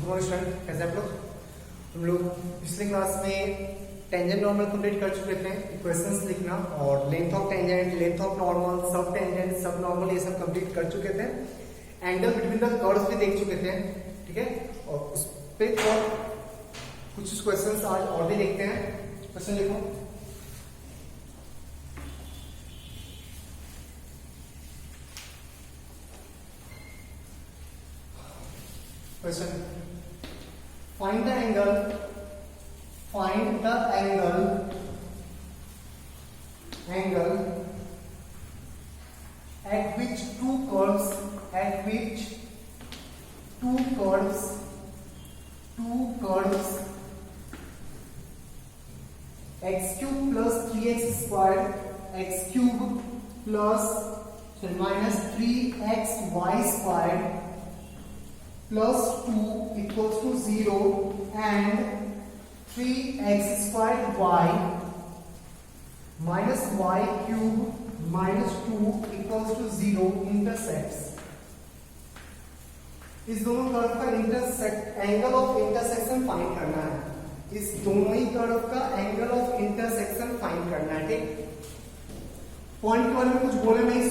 Student, कैसे आप लोग? हम लोग पिछले क्लास में टेंजेंट नॉर्मल कंप्लीट कर चुके थे, इक्वेशंस लिखना और length of tangent, length of normal, सब टेंजेंट, सब नॉर्मल, ये सब कंप्लीट कर चुके थे। एंगल बिटवीन द कर्व्स भी देख चुके थे, ठीक है। और उस पे और कुछ क्वेश्चंस आज और भी देखते हैं। क्वेश्चन लिखो। Question. Find the angle at which two curves x cube plus 3x squared x cube plus minus 3xy squared plus 2 equals to 0 and 3x squared y minus y cube minus 2 equals to 0 intersects। इस दोनों curve का angle of intersection find करना है। इस दोनों ही curve का angle of intersection find करना है, ठीक। पॉइंट के बारे में कुछ बोले नहीं,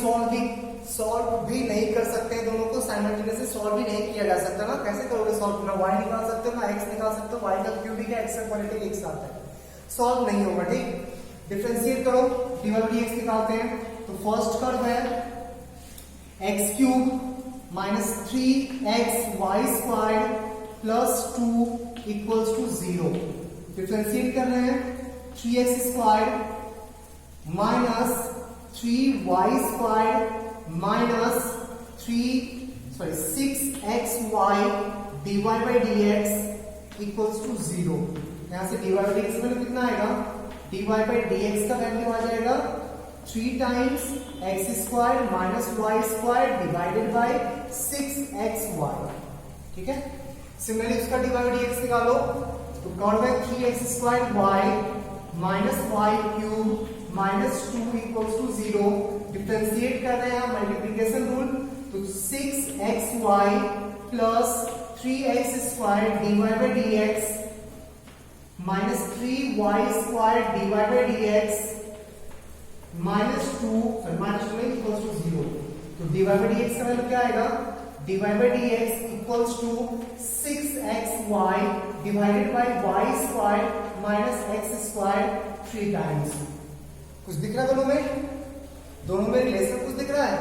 सॉल्व भी नहीं कर सकते, दोनों को साइमल्टेनियसली सॉल्व भी नहीं किया जा सकता ना। कैसे करोगे सॉल्व? ना y निकाल सकते हो ना x निकाल सकते हो, y का क्यूबिक है, x का क्वाड्रेटिक एक साथ है, सॉल्व नहीं होगा, ठीक। डिफरेंशिएट करो, dy by dx निकालते हैं। तो फर्स्ट कर्व है x cube minus 3xy squared plus 2 equals to 0। Differentiate कर रहे हैं 3x squared minus 3y squared minus 6xy dy by dx equals to 0। यहां से dy by dx में कितना आएगा? dy by dx का वैल्यू आ जाएगा 3 times x square minus y square divided by 6xy, ठीक है। सिमिलरली उसका dy by dx निकालो तो कर्व है 3x square y minus y cube minus 2 equals to 0। Differentiate कर रहे हैं मल्टीप्लिकेशन रूल, तो 6xy plus 3x square dy by dx minus 3y square dy by dx minus 2 में equals to 0। तो dy by dx का value क्या आएगा? dy by dx equals to 6xy divided by y square minus x square 3 times. कुछ दिख रहा है दोनों में? दोनों में रिलेशन कुछ दिख रहा है?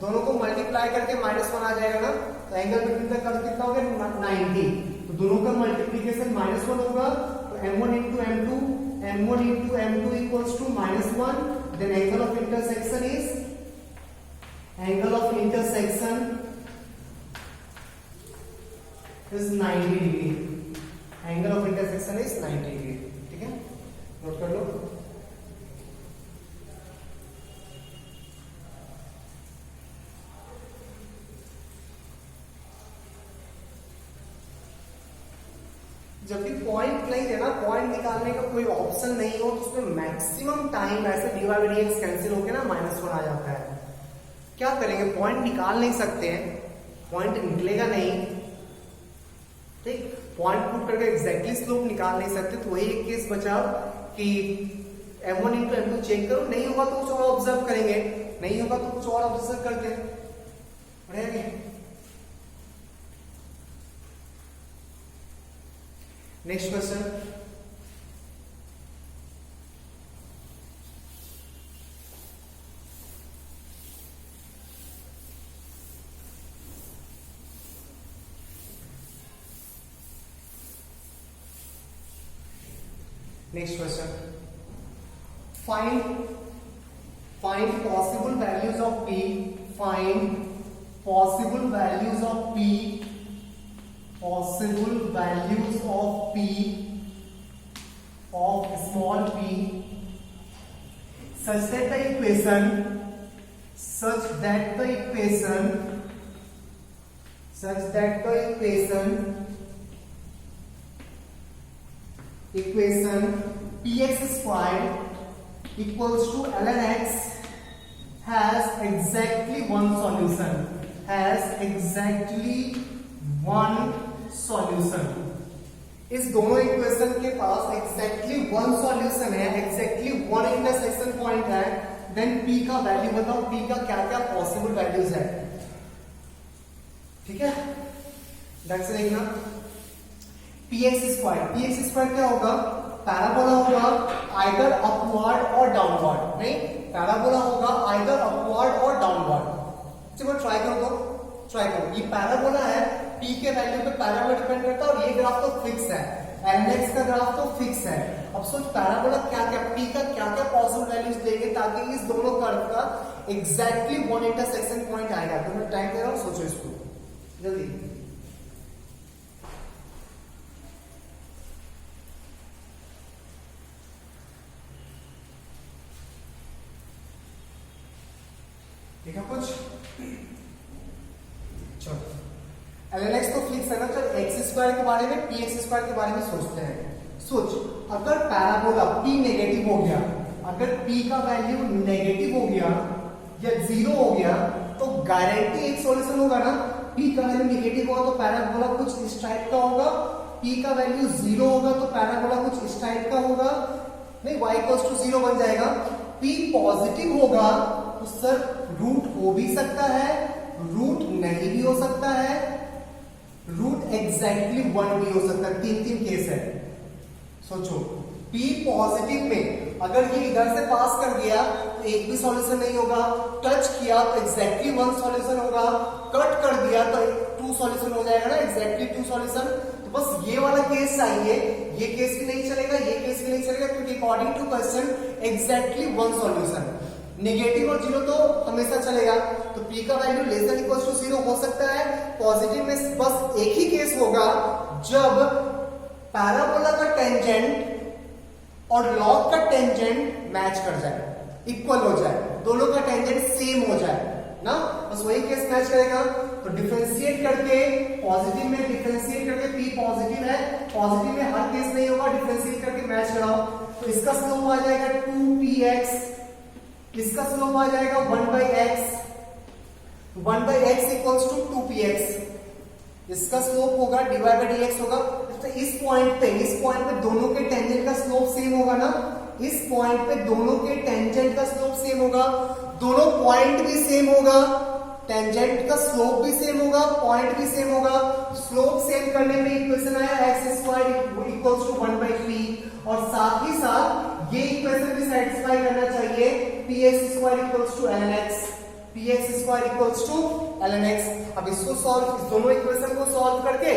दोनों को मल्टीप्लाई करके -1 आ जाएगा ना, तो एंगल बिटवीन द कर्व कितना हो गया? 90। तो दोनों का मल्टीप्लिकेशन -1 होगा, तो m1 into m2 equals to -1। then angle of intersection is 90 degree। Angle of intersection is 90 degree, ठीक है, नोट कर लो। जब भी पॉइंट नहीं देना, पॉइंट निकालने का कोई ऑप्शन नहीं हो, तो उसमें मैक्सिमम टाइम ऐसे dy by dx कैंसिल होकर ना -1 आ जाता है। क्या करेंगे? पॉइंट निकाल नहीं सकते हैं, पॉइंट निकलेगा नहीं, ठीक। पॉइंट पुट करके एग्जैक्टली स्लोप निकाल नहीं सकते, तो वही एक केस बचा कि m1 into m2 चेक करो, नहीं होगा तो कुछ और ऑब्जर्व करेंगे, नहीं होगा तो कुछ और ऑब्जर्व करते हैं, बढ़िया। Next question. Next question. Find possible values of p, find possible values of p of small p such that the equation px squared equals to ln x has exactly one solution, has exactly one solution. इस दोनों equation के पास exactly one solution है, exactly one intersection point है, then P का value बताओ, P का क्या क्या पॉसिबल वैल्यूज है। ठीक है, ढंग से देखना। px स्क्वायर क्या होगा, पैराबोला होगा आइदर अपवर्ड और डाउनवर्ड, नहीं पैराबोला होगा आइदर अपवर्ड और डाउनवर्ड। चलो ट्राई करो, तो ट्राई करो। ये पैराबोला है, p के वैल्यू पे पैराबोला डिपेंड करता है, और ये ग्राफ तो फिक्स है, ln का ग्राफ तो फिक्स है। अब सोच पैराबोला क्या क्या, p का क्या क्या पॉसिबल वैल्यूज देंगे ताकि इस दोनों कर्व का एग्जैक्टली वन इंटरसेक्शन पॉइंट आएगा। तो मैं टाइम दे रहा हूं, सोचो इसको जल्दी। देखा कुछ, चलो ln x तो फिक्स है ना, चलो x स्क्वायर के बारे में, px स्क्वायर के बारे में सोचते हैं। सोच, अगर पैराबोला p नेगेटिव हो गया, अगर p का वैल्यू नेगेटिव हो गया या जीरो हो गया, तो गारंटी एक सॉल्यूशन होगा ना। p का वैल्यू नेगेटिव होगा तो पैराबोला कुछ इस टाइप का होगा, p का वैल्यू जीरो होगा तो पैराबोला कुछ इस टाइप का होगा, नहीं y इक्वल्स टू जीरो बन जाएगा। p पॉजिटिव होगा तो सर रूट हो भी सकता है, रूट नहीं भी हो सकता है, रूट एग्जैक्टली वन भी हो सकता है, तीन तीन केस है। सोचो, p पॉजिटिव में अगर ये इधर से पास कर गया तो एक भी सॉल्यूशन नहीं होगा, टच किया तो एग्जैक्टली वन सॉल्यूशन होगा, कट कर दिया तो टू सॉल्यूशन हो जाएगा ना, एग्जैक्टली टू सॉल्यूशन। तो बस ये वाला केस चाहिए, ये केस भी नहीं चलेगा, ये केस भी नहीं चलेगा, क्योंकि according to question exactly one solution. Negative और जीरो तो हमेशा चलेगा, तो p का value less than equals to zero हो सकता है। पॉजिटिव में बस एक ही केस होगा जब पैराबोला का टेंजेंट और लॉग का टेंजेंट मैच कर जाए, इक्वल हो जाए, दोनों का टेंजेंट सेम हो जाए ना, बस वही केस मैच करेगा। तो डिफरेंशिएट करके, पॉजिटिव में डिफरेंशिएट करके, p पॉजिटिव है, पॉजिटिव में हर केस नहीं होगा, डिफरेंशिएट करके मैच कराओ, तो इसका स्लोप आ जाएगा 2px, इसका स्लोप आ जाएगा 1/x, 1/x equals to 2px, इसका स्लोप होगा dy/dx होगा। तो इस पॉइंट पे दोनों के टेंजेंट का स्लोप सेम होगा ना, इस पॉइंट पे दोनों के टेंजेंट का स्लोप सेम होगा, दोनों पॉइंट भी सेम होगा, टेंजेंट का स्लोप भी सेम होगा, पॉइंट भी सेम होगा। स्लोप सेम करने में इक्वेशन आया x² इक्वल्स टू 1/p, और साथ ही साथ ये इक्वेशन भी सेटिस्फाई करना चाहिए px² equals to ln x, px² equals to ln x। अब इसको सॉल्व, इस दोनों इक्वेशन को सॉल्व करके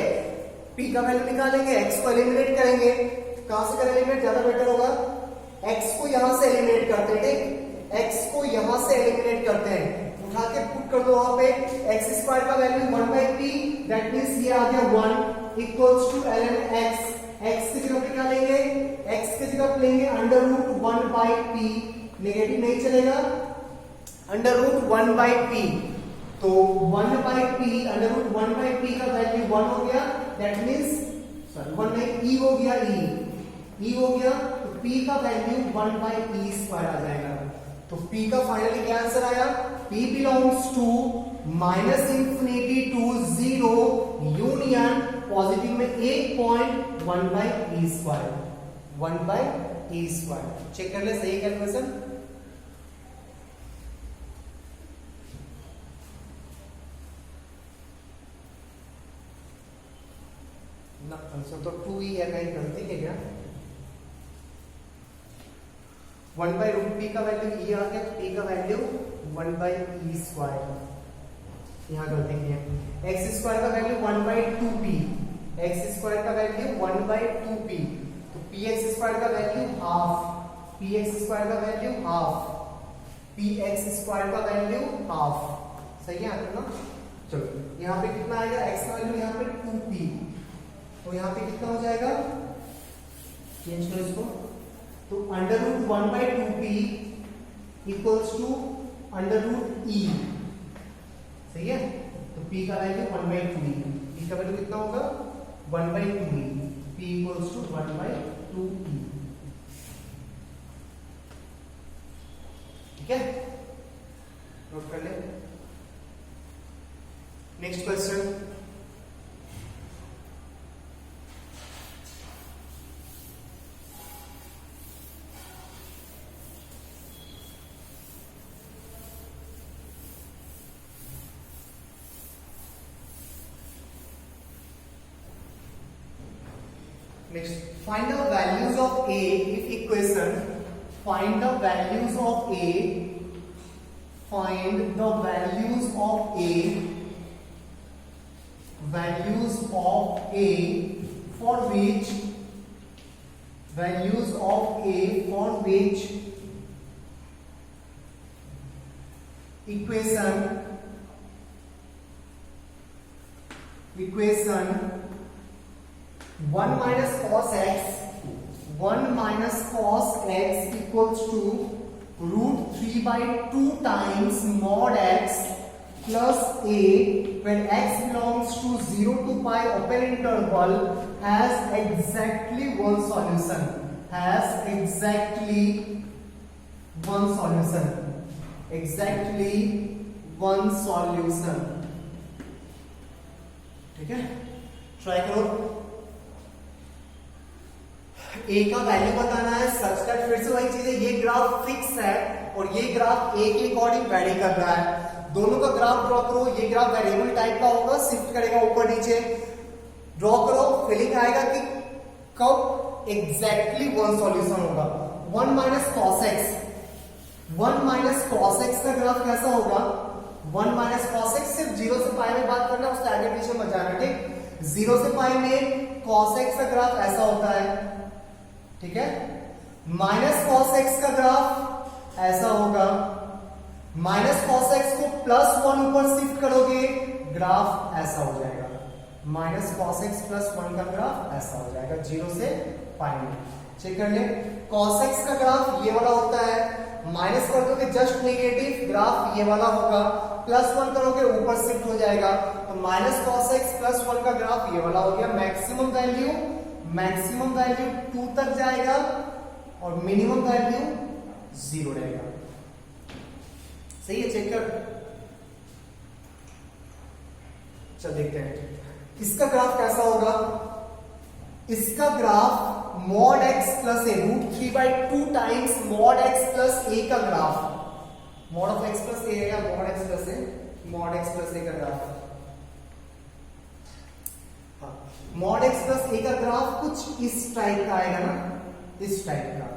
p का वैल्यू निकालेंगे, x को एलिमिनेट करेंगे। कहां से करें एलिमिनेट, ज्यादा बेटर होगा, x को यहां से एलिमिनेट करते हैं, ठीक, x को यहां से एलिमिनेट करते हैं, उठा के पुट कर दो वहां पे, x² का वैल्यू 1/p, दैट मींस ये आ गया 1 equals to ln x। x की जगह पे क्या लेंगे, x की जगह पे लेंगे √1/p, नेगेटिव नहीं चलेगा, √1/p, तो 1/p, √1/p का वैल्यू 1 हो गया, दैट मींस सॉरी 1 नहीं, e हो गया, e हो गया, तो p का वैल्यू 1/e² आ जाएगा। तो p का फाइनली क्या आंसर आया, p belongs to -∞ to 0 union positive में 1 1/e², 1/e²। चेक कर ले सही कैलकुलेशन। ना आंसर तो 2e है, कहीं गलती है क्या, 1/√p का वैल्यू e आ गया, p का वैल्यू 1/e², यहां गलती की है। x² का वैल्यू 1/2p, x² का वैल्यू 1/2p, तो px² का वैल्यू हाफ, px² का वैल्यू हाफ, px² का वैल्यू हाफ, सही है ना। चलो यहां पे कितना आएगा, x का वैल्यू यहां पे 2p, तो यहां पे कितना हो जाएगा, चेंज करो इसको, तो √1/2p इक्वल्स टू √e, सही है। तो p का वैल्यू 1/2e, p का वैल्यू कितना होगा 1/2e, p equals to 1/2e, ठीक है, नोट कर ले। Next question, Next, find the values of a if equation. Find the values of a. Find the values of a. Values of a for which. Values of a for which equation 1 minus cos x equals to root 3 by 2 times mod x plus a when x belongs to 0 to pi open interval has exactly one solution. Exactly one solution. ठीक है, try करो। ए का value बताना है, subtract, फिर से वही चीज है, ये ग्राफ फिक्स है और ये ग्राफ ए के अकॉर्डिंग वेरी कर रहा है। दोनों का ग्राफ ड्रॉ करो, ये ग्राफ वेरिएबल टाइप का होगा, शिफ्ट करेगा ऊपर नीचे, ड्रॉ करो, फीलिंग आएगा कि कब एग्जैक्टली वन सॉल्यूशन होगा। 1 माइनस कॉस एक्स का ग्राफ कैसा होगा? 1 माइनस कॉस एक्स सिर्फ 0 से पाई में बात करना, उससे आगे पीछे मत जाना, ठीक। 0 से पाई में कॉस एक्स का ग्राफ ऐसा होता है, ठीक है। माइनस कॉस एक्स का ग्राफ ऐसा होगा। माइनस कॉस एक्स को +1 ऊपर शिफ्ट करोगे, ग्राफ ऐसा हो जाएगा। माइनस कॉस एक्स +1 का ग्राफ ऐसा हो जाएगा 0 से पाई में। चेक कर ले, कॉस एक्स का ग्राफ ये वाला होता है, माइनस कर दोगे जस्ट नेगेटिव, ग्राफ ये वाला होगा, +1 करोगे ऊपर शिफ्ट हो जाएगा, तो माइनस कॉस एक्स +1 का ग्राफ ये वाला हो गया। मैक्सिमम वैल्यू 2 तक जाएगा और मिनिमम वैल्यू 0 रहेगा। सही है, चेक कर। चल देखते हैं इसका ग्राफ कैसा होगा। इसका graph mod x plus A root 3 by 2 times mod x plus A का graph, mod of x plus A या mod x प्लस ए का ग्राफ, हाँ, mod x प्लस ए का ग्राफ कुछ इस टाइप का आएगा ना, इस टाइप का।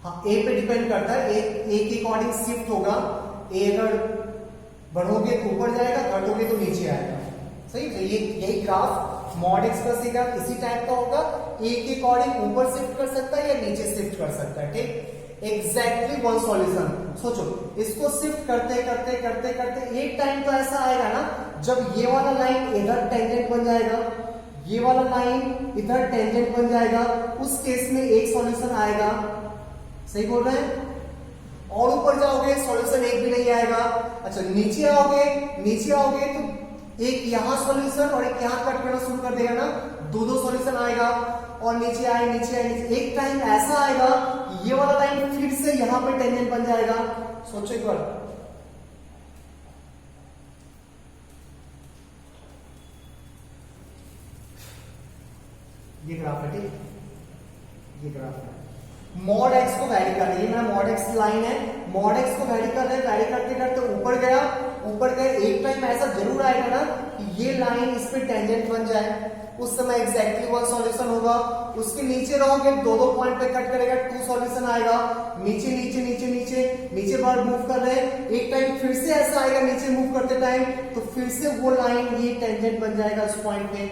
हाँ, ए पे डिपेंड करता है, ए के अकॉर्डिंग शिफ्ट होगा। ए अगर बढ़ोगे तो ऊपर जाएगा, घटोगे तो नीचे आएगा। सही, तो यही graph mod x plus A का इसी टाइप का होगा। ए के अकॉर्डिंग ऊपर शिफ्ट कर सकता है या नीचे शिफ्ट कर सकता है, ठीक। Exactly one solution. सोचो, इसको शिफ्ट करते करते करते करते एक टाइम तो ऐसा आएगा ना जब ये वाला लाइन इधर टेंजेंट बन जाएगा, ये वाला लाइन इधर टेंजेंट बन जाएगा, उस केस में एक सॉल्यूशन आएगा। सही बोल रहे हैं? और ऊपर जाओगे सॉल्यूशन एक भी नहीं आएगा। अच्छा, नीचे आओगे तो एक यहां सॉल्यूशन और एक यहां कट करना शुरू कर देगा ना, दो सॉल्यूशन आएगा और नीचे आए। एक टाइम ऐसा आएगा ये वाला लाइन फिर से यहां पे टेंजेंट बन जाएगा। सोचो एक बार, ये ग्राफ है, ठीक, ये ग्राफ है। mod x को वैरी कर रही है, मेरा mod x लाइन है, mod x को वैरी कर रहे हैं, वैरी करते करते ऊपर गए, एक टाइम ऐसा जरूर आएगा ना कि ये लाइन इस पे टेंजेंट बन जाए, उस समय एग्जैक्टली वन सॉल्यूशन होगा। उसके नीचे रहोगे, दो पॉइंट पे कट करेगा, 2 सॉल्यूशन आएगा। नीचे बार मूव कर रहे हैं, एक टाइम फिर से ऐसा आएगा नीचे मूव करते टाइम, तो फिर से वो लाइन ये टेंजेंट बन जाएगा उस पॉइंट पे।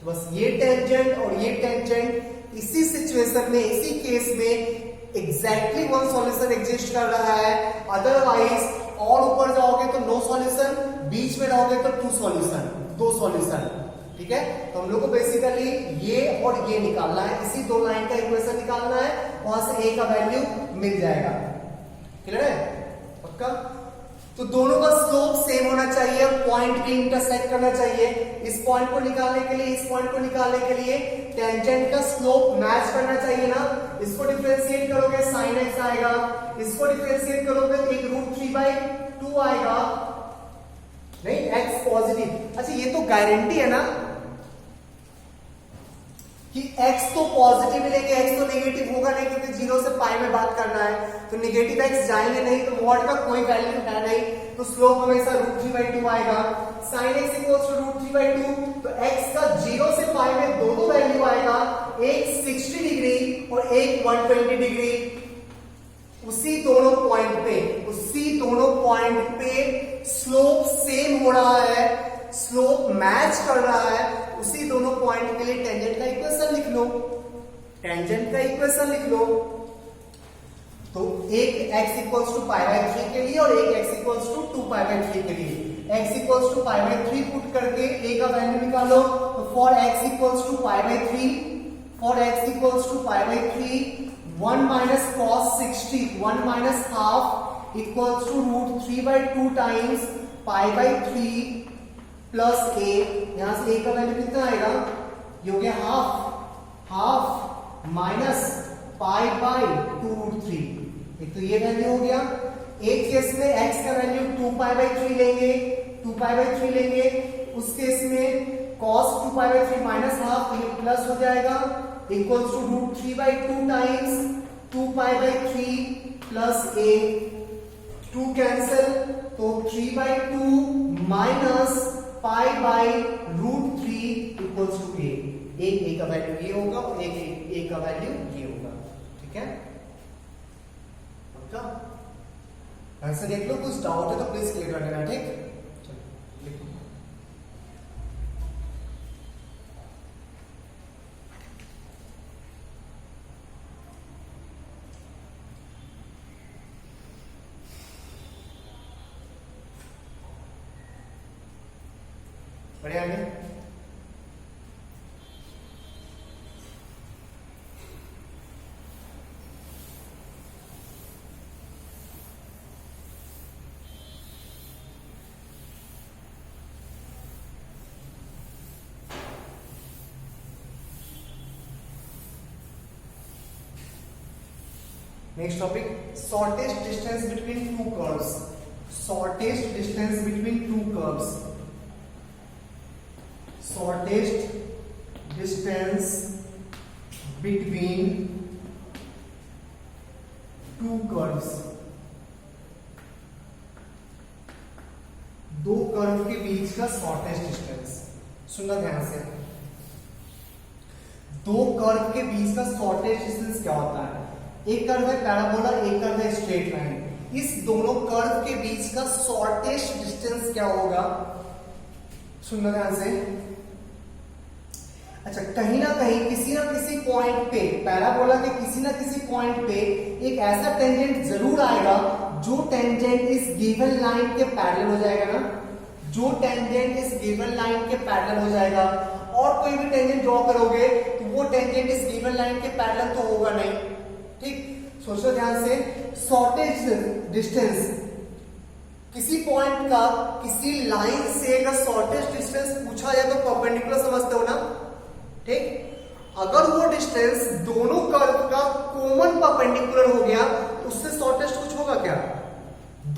बस ये टेंजेंट और ये टेंजेंट इसी सिचुएशन में, इसी केस में एग्जैक्टली वन सॉल्यूशन एग्जिस्ट कर रहा है। अदरवाइज और ऊपर जाओगे तो नो सॉल्यूशन, बीच में रहोगे तो 2 सॉल्यूशन। ठीक है, तो हम लोग को बेसिकली ये और ये निकालना है, इसी 2 लाइन का इक्वेशन निकालना है, वहां से ए का वैल्यू मिल जाएगा। क्लियर है? पक्का? तो दोनों का स्लोप सेम होना चाहिए, पॉइंट भी इंटरसेक्ट करना चाहिए। इस पॉइंट को निकालने के लिए, इस पॉइंट को निकालने के लिए टेंजेंट का स्लोप मैच करना चाहिए ना। इसको डिफरेंशिएट करोगे sin x आएगा, इसको डिफरेंशिएट करोगे तो एक √3/2 आएगा, नहीं x पॉजिटिव। अच्छा, ये तो गारंटी है ना, कि x तो पॉजिटिव लेंगे, x तो नेगेटिव होगा नहीं क्योंकि 0 से पाई में बात करना है, तो नेगेटिव x जाएंगे नहीं, तो मॉड का कोई वैल्यू है नहीं, तो स्लोप हमेशा √3/2 आएगा। sin x √3/2, तो x का 0 से पाई में दो वैल्यू आएगा, एक 60 डिग्री और एक 120 डिग्री। उसी दोनों पॉइंट पे स्लोप सेम हो रहा है, स्लोप मैच कर रहा है, उसी दोनों पॉइंट के लिए टेंजेंट का इक्वेशन लिख लो, तो एक x = π/3 के लिए और एक x = 2π/3 के लिए। x = π/3 पुट करके a का वैल्यू निकालो, तो for x = π/3, 1 minus cos 60, 1 minus half equals to √3/2 times π/3 plus a। यहां से a का वैल्यू कितना आएगा, ये हो गया हाफ माइनस π/2√3। एक तो ये वैल्यू हो गया। एक केस में x का वैल्यू 2π/3 लेंगे, उस केस में cos 2π/3 माइनस हाफ, ये प्लस हो जाएगा, equals to √3/2 times 2π/3 plus a। 2 cancel, तो 3/2 माइनस π/√3 इक्वल्स टू a। एक a का वैल्यू ये होगा और एक a का वैल्यू ये होगा। ठीक है, पक्का आंसर देख लो। कुछ डाउट है तो प्लीज क्लियर कर देना। ठीक, चलो लिखो। बढ़िया आगे। Next topic, shortest distance between two curves. Shortest distance between two curves. Shortest distance between two curves. दो कर्व के बीच का शॉर्टेस्ट डिस्टेंस। सुनना ध्यान से, दो कर्व के बीच का शॉर्टेस्ट डिस्टेंस क्या होता है? एक कर्व है पैराबोला, एक कर्व है स्ट्रेट लाइन। इस दोनों कर्व के बीच का शॉर्टेस्ट डिस्टेंस क्या होगा? सुनना ध्यान से। अच्छा, कहीं ना कहीं किसी ना किसी पॉइंट पे, पैराबोला के किसी ना किसी पॉइंट पे एक ऐसा टेंजेंट जरूर आएगा जो टेंजेंट इस गिवन लाइन के पैरेलल हो जाएगा ना, जो टेंजेंट इस गिवन लाइन के पैरेलल हो जाएगा। और कोई भी टेंजेंट ड्रॉ करोगे तो वो टेंजेंट इस गिवन लाइन के पैरेलल तो होगा नहीं। ठीक, सोचो ध्यान से। शॉर्टेस्ट डिस्टेंस, किसी पॉइंट का किसी लाइन से अगर शॉर्टेस्ट डिस्टेंस पूछा जाए तो परपेंडिकुलर समझते हो ना। ठीक, अगर वो डिस्टेंस दोनों कर्व का कॉमन परपेंडिकुलर हो गया तो उससे शॉर्टेस्ट कुछ होगा क्या?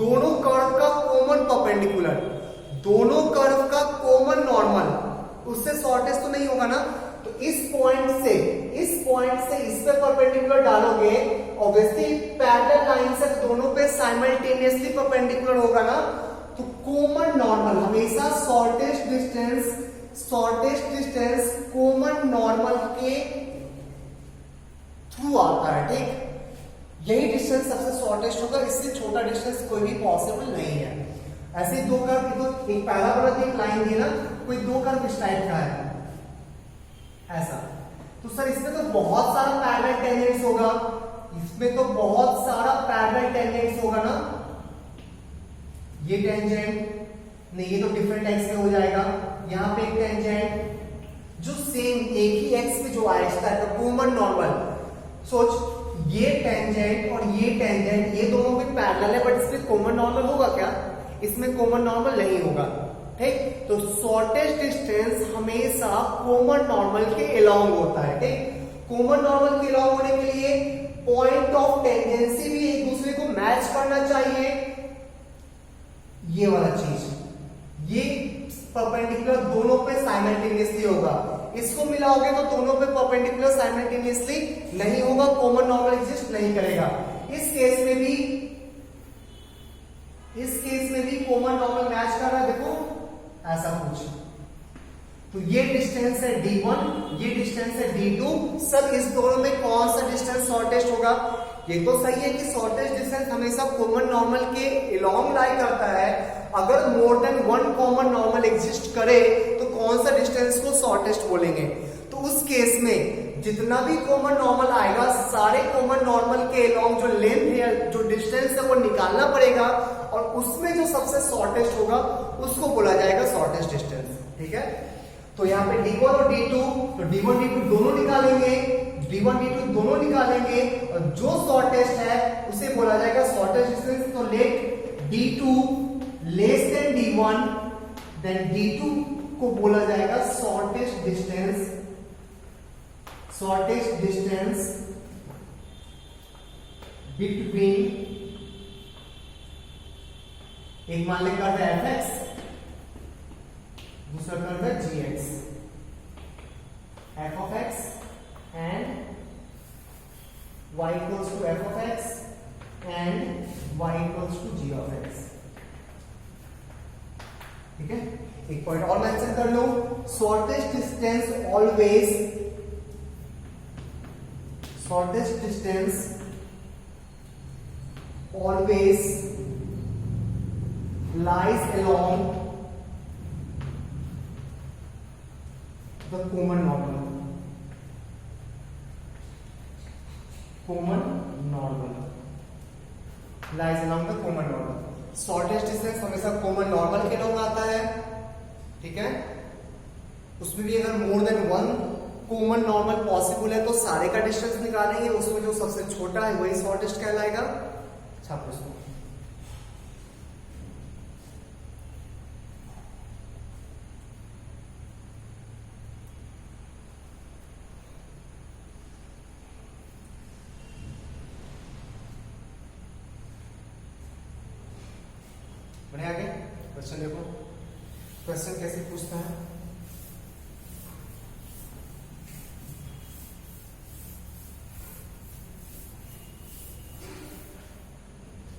दोनों कर्व का कॉमन परपेंडिकुलर, दोनों कर्व का कॉमन नॉर्मल, उससे शॉर्टेस्ट तो नहीं होगा ना। तो इस पॉइंट से इस पे परपेंडिकुलर डालोगे, ऑब्वियसली पैरेलल लाइन से दोनों पे साइमल्टेनियसली परपेंडिकुलर होगा ना, तो कॉमन नॉर्मल हमेशा शॉर्टेस्ट डिस्टेंस कॉमन नॉर्मल के थ्रू आता है। ठीक, यही डिस्टेंस सबसे शॉर्टेस्ट होगा, इससे छोटा डिस्टेंस कोई भी पॉसिबल नहीं है। ऐसे दो कर्व, तो एक पैराबोला एक लाइन दी ना, कोई दो कर्व इस टाइप का है ऐसा, तो सर इसमें तो बहुत सारा पैरेलल टेंजेंट्स होगा, इसमें तो बहुत सारा पैरेलल टेंजेंट्स होगा ना। ये टेंजेंट नहीं, ये तो डिफरेंट एक्स पे हो जाएगा। यहाँ पे एक टेंजेंट जो सेम एक ही एक्स पे जो आया इस टाइप का कॉमन नॉर्मल। सोच, ये टेंजेंट और ये टेंजेंट ये दोनों भी पैरेलल है, बट इसमें कॉमन नॉर्मल होगा क्या? इसमें कॉमन नॉर्मल नहीं होगा। ठीक, तो शॉर्टेस्ट डिस्टेंस हमेशा कॉमन नॉर्मल के अलोंग होता है। ठीक, कॉमन नॉर्मल के अलोंग होने के लिए पॉइंट ऑफ टेंजेंसी भी एक दूसरे को मैच करना चाहिए। ये वाला चीज, ये परपेंडिकुलर दोनों पे साइमल्टेनियसली होगा। इसको मिलाओगे तो दोनों पे परपेंडिकुलर साइमल्टेनियसली नहीं होगा, कॉमन नॉर्मल एग्जिस्ट नहीं करेगा। इस केस में भी कॉमन नॉर्मल मैच कर रहा है, देखो ऐसा कुछ। तो ये डिस्टेंस है d1, ये डिस्टेंस है d2। सब इस दोनों में कौन सा डिस्टेंस शॉर्टेस्ट होगा? ये तो सही है कि शॉर्टेस्ट डिस्टेंस हमेशा कॉमन नॉर्मल के अलोंग लाई करता है। अगर more than one common normal exist करे तो कौन सा डिस्टेंस को शॉर्टेस्ट बोलेंगे? तो उस केस में जितना भी कॉमन नॉर्मल आएगा, सारे कॉमन नॉर्मल के अलोंग जो लेंथ है, जो डिस्टेंस है, वो निकालना पड़ेगा और उसमें जो सबसे शॉर्टेस्ट होगा उसको बोला जाएगा शॉर्टेस्ट डिस्टेंस। ठीक है, तो यहाँ पे d1 और d2, तो d1 d2 दोनों निकालेंगे, d1 d2 दोनों निकालेंगे और जो शॉर्टेस्ट है उसे बोला जाएगा शॉर्टेस्ट डिस्टेंस। तो let d2 less than d1, then d2 को बोला जाएगा शॉर्टेस्ट डिस्टेंस बिटवीन, एक मान लें कर्व fx, दूसरा कर्व है gx, f of x and y equals to f of x and y equals to g of x। ठीक है, एक पॉइंट और मेंशन कर लो, shortest distance always lies along the common normal lies along the common normal। Shortest distance हमेशा common normal के लोग आता है। ठीक है, उसमें भी अगर more than one common normal possible है तो सारे का डिस्टेंस निकालेंगे, उसमें जो सबसे छोटा है वही शॉर्टेस्ट कहलाएगा। छाप उसको। बढ़े आगे क्वेश्चन देखो, क्वेश्चन कैसे पूछता है।